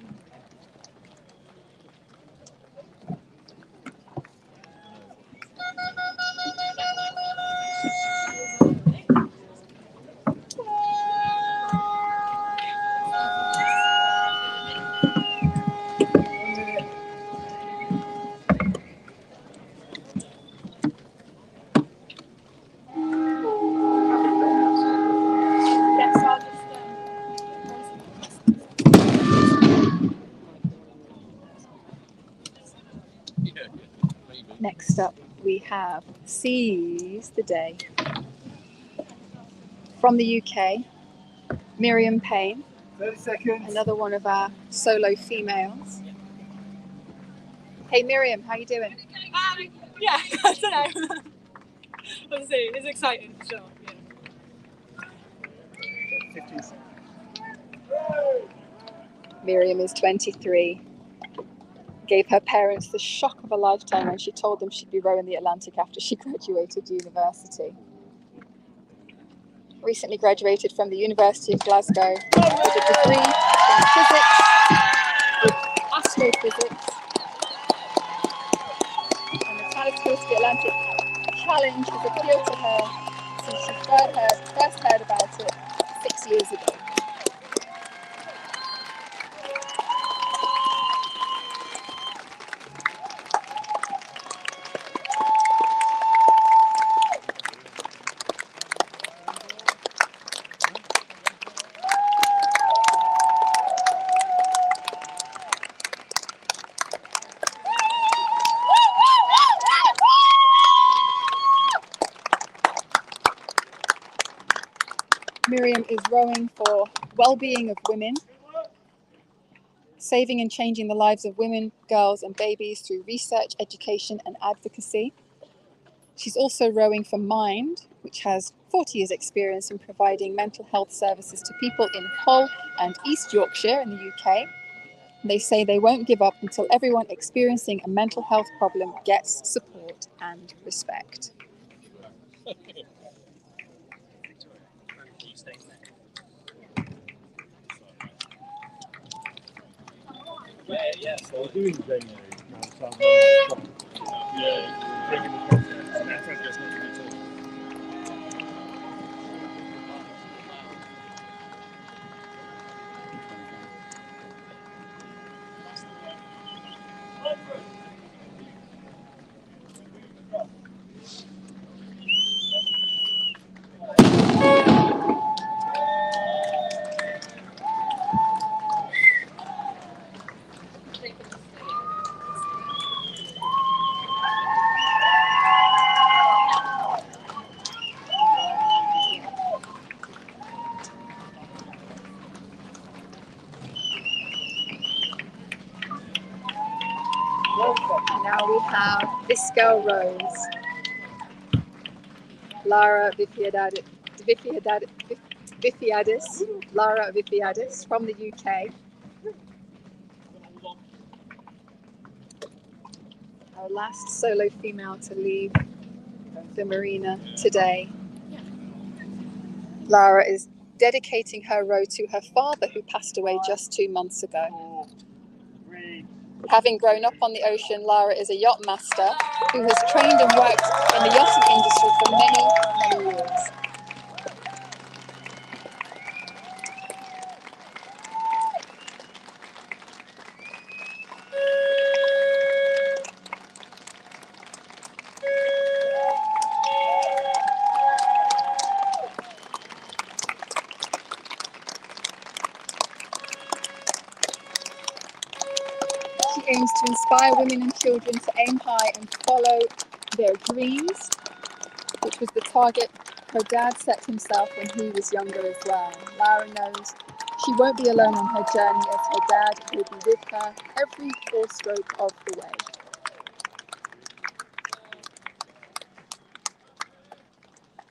Next up, we have Seize the Day. From the UK, Miriam Payne. 30 seconds. Another one of our solo females. Hey Miriam, how you doing? Yeah, I don't know. Let's see, it's exciting, sure. Yeah. Miriam is 23. Gave her parents the shock of a lifetime when she told them she'd be rowing the Atlantic after she graduated university. Recently graduated from the University of Glasgow with a degree in physics, with astrophysics. And the Talisker Whisky Atlantic Challenge has appealed to her since she first heard about it 6 years ago. Miriam is rowing for well-being of women, saving and changing the lives of women, girls and babies through research, education and advocacy. She's also rowing for Mind, which has 40 years experience in providing mental health services to people in Hull and East Yorkshire in the UK. They say they won't give up until everyone experiencing a mental health problem gets support and respect. Yeah, so we're doing January now, so I'm taking the content, and I think there's nothing at all. Now we have this girl Rose, Lara Vifiadis from the UK. Our last solo female to leave the marina today. Lara is dedicating her row to her father, who passed away just 2 months ago. Having grown up on the ocean, Lara is a yacht master who has trained and worked in the yachting industry for many, many years. She aims to inspire women and children to aim high and follow their dreams, which was the target Her dad set himself when he was younger as well. Lara knows she won't be alone on her journey as her dad will be with her every four-stroke of the way.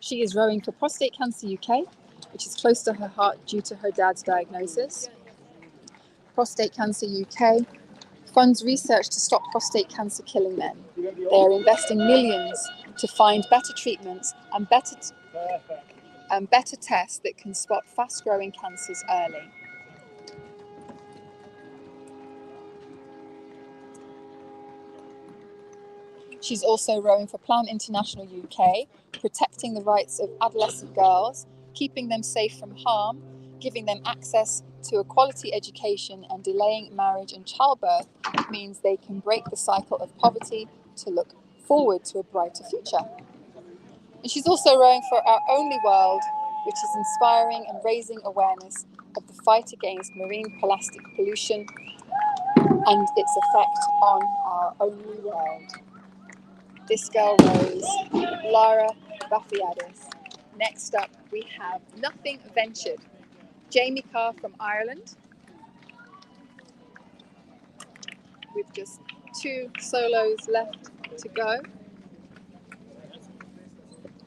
She is rowing for Prostate Cancer UK, which is close to her heart due to her dad's diagnosis. Prostate Cancer UK funds research to stop prostate cancer killing men. They are investing millions to find better treatments and better tests that can spot fast-growing cancers early. She's also rowing for Plan International UK, protecting the rights of adolescent girls, keeping them safe from harm, giving them access to a quality education, and delaying marriage and childbirth means they can break the cycle of poverty to look forward to a brighter future. And she's also rowing for Our Only World, which is inspiring and raising awareness of the fight against marine plastic pollution and its effect on our only world. This girl rows Lara Bafiadis. Next up, we have Nothing Ventured. Jamie Carr from Ireland, with just 2 solos left to go.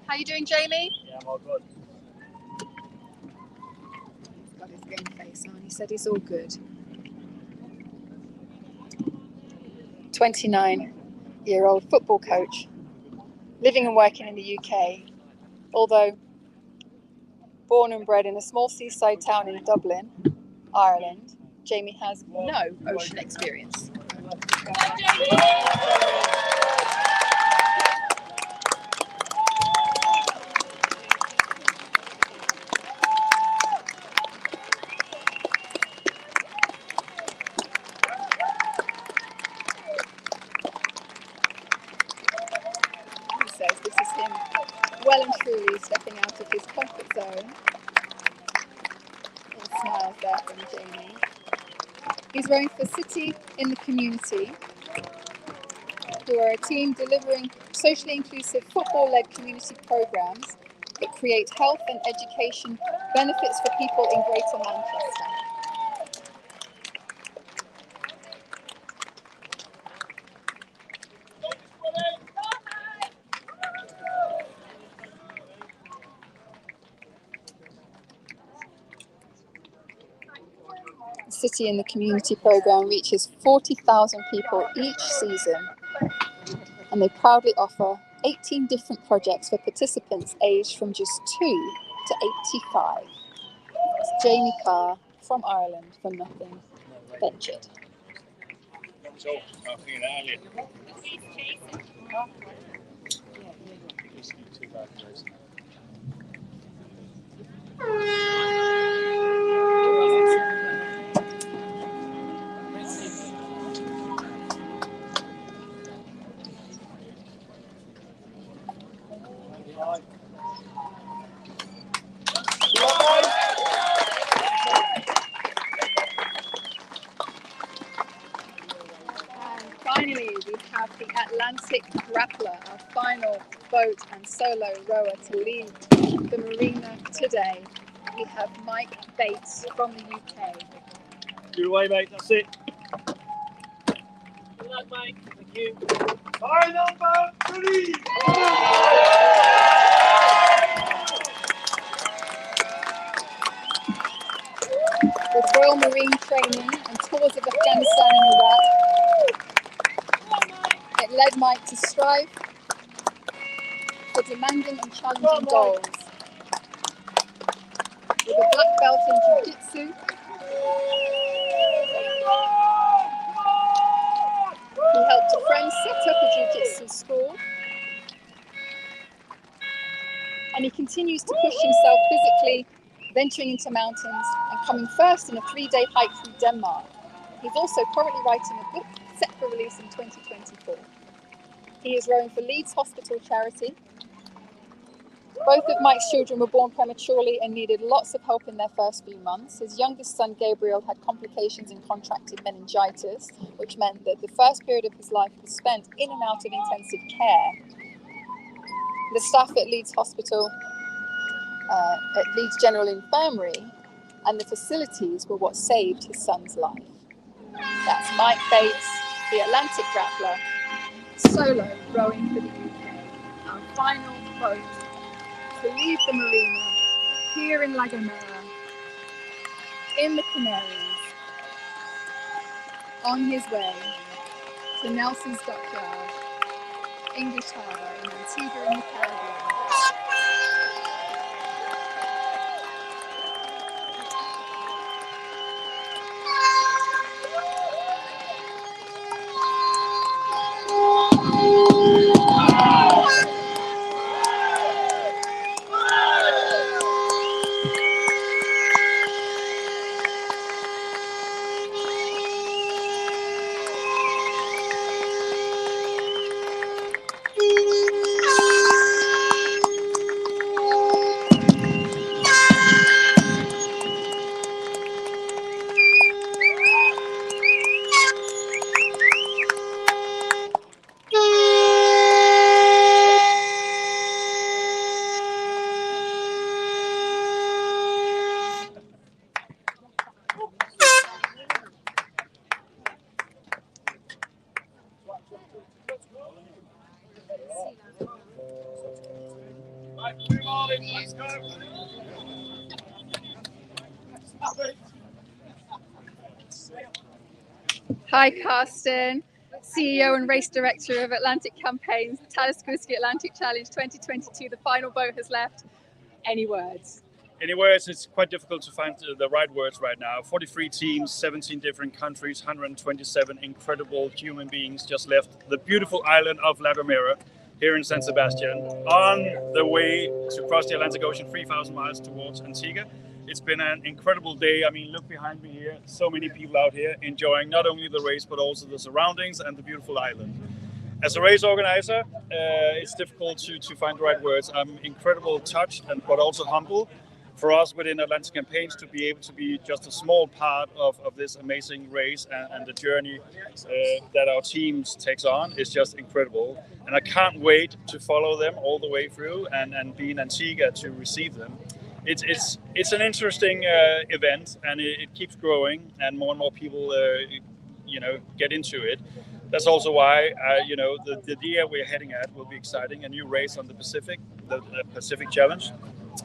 How you doing, Jamie? Yeah, I'm all good. He's got his game face on. He said he's all good. 29-year-old football coach, living and working in the UK, although born and bred in a small seaside town in Dublin, Ireland, Jamie has no ocean experience. He says this is him well and truly stepping out of his comfort zone. And smiles there from Jamie. He's rowing for City in the Community, who are a team delivering socially inclusive football-led community programs that create health and education benefits for people in Greater Manchester. City in the Community programme reaches 40,000 people each season, and they proudly offer 18 different projects for participants aged from just 2 to 85. It's Jamie Carr from Ireland for Nothing Ventured. Finally, we have the Atlantic Grappler, our final boat and solo rower to lead the marina today. We have Mike Bates from the UK. You're away, mate. That's it. Good luck, Mike. Thank you. Final boat, ready! With Royal Marine training and tours of Afghanistan and Iraq, it led Mike to strive for demanding and challenging goals. With a black belt in Jiu-Jitsu, he helped a friend set up a Jiu-Jitsu school, and he continues to push himself physically, venturing into mountains and coming first in a 3-day hike through Denmark. He's also currently writing a book set for release in 2024. He is rowing for Leeds Hospital charity. Both of Mike's children were born prematurely and needed lots of help in their first few months. His youngest son, Gabriel, had complications and contracted meningitis, which meant that the first period of his life was spent in and out of intensive care. The staff at Leeds Hospital at Leeds General Infirmary, and the facilities were what saved his son's life. That's Mike Bates, the Atlantic grappler, solo rowing for the UK. Our final boat to leave the marina here in Gomera, in the Canaries, on his way to Nelson's Dockyard, English Harbour in Antigua in the Caribbean. Hi, Carsten, CEO and race director of Atlantic Campaigns, Talisker Whisky Atlantic Challenge 2022. The final boat has left. Any words? Any words? It's quite difficult to find the right words right now. 43 teams, 17 different countries, 127 incredible human beings just left the beautiful island of La Gomera here in San Sebastian on the way to cross the Atlantic Ocean 3,000 miles towards Antigua. It's been an incredible day. I mean, look behind me here. So many people out here enjoying not only the race, but also the surroundings and the beautiful island. As a race organizer, it's difficult to find the right words. I'm incredibly touched, but also humble for us within Atlantic Campaigns to be able to be just a small part of this amazing race and the journey that our teams takes on is just incredible. And I can't wait to follow them all the way through and be in Antigua to receive them. It's an interesting event, and it keeps growing, and more people get into it. That's also why the year we're heading at will be exciting. A new race on the Pacific, the Pacific Challenge.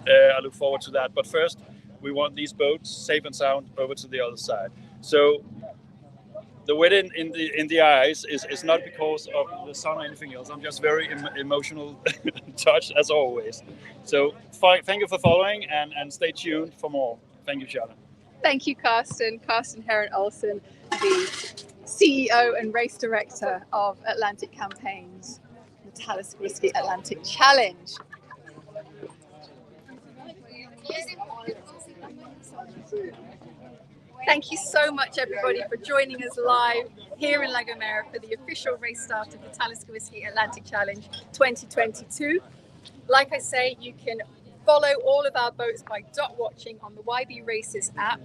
I look forward to that. But first, we want these boats safe and sound over to the other side. So the wet in the eyes is not because of the sun or anything else. I'm just very emotional touched as always. So thank you for following and stay tuned for more. Thank you, Charlotte. Thank you, Carsten. Carsten Heron Olsen, the CEO and race director of Atlantic Campaigns, the Talisker Whisky Atlantic Challenge. Thank you so much, everybody, for joining us live here in La Gomera for the official race start of the Talisker Whisky Atlantic Challenge 2022. Like I say, you can follow all of our boats by dot watching on the YB Races app.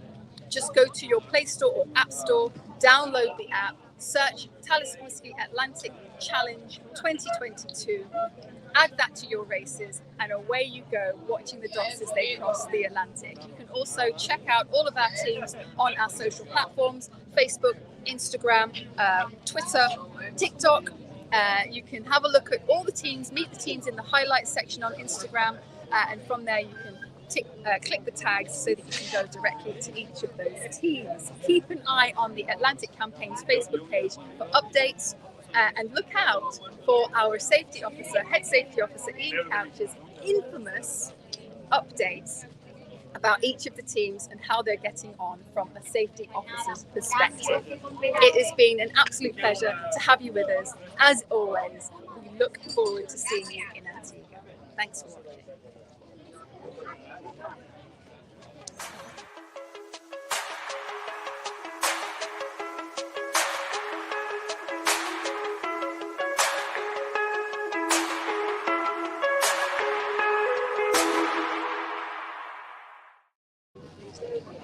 Just go to your Play Store or App Store, download the app, search Talisker Whisky Atlantic Challenge 2022, add that to your races, and away you go, watching the dots as they cross the Atlantic. You can also check out all of our teams on our social platforms, Facebook, Instagram, Twitter, TikTok. You can have a look at all the teams, meet the teams in the highlights section on Instagram, and from there you can click the tags so that you can go directly to each of those teams. Keep an eye on the Atlantic Campaigns Facebook page for updates, and look out for our safety officer, head safety officer Ian Couch's infamous updates about each of the teams and how they're getting on from a safety officer's perspective. It has been an absolute pleasure to have you with us. As always, we look forward to seeing you in Antigua. Thanks for watching.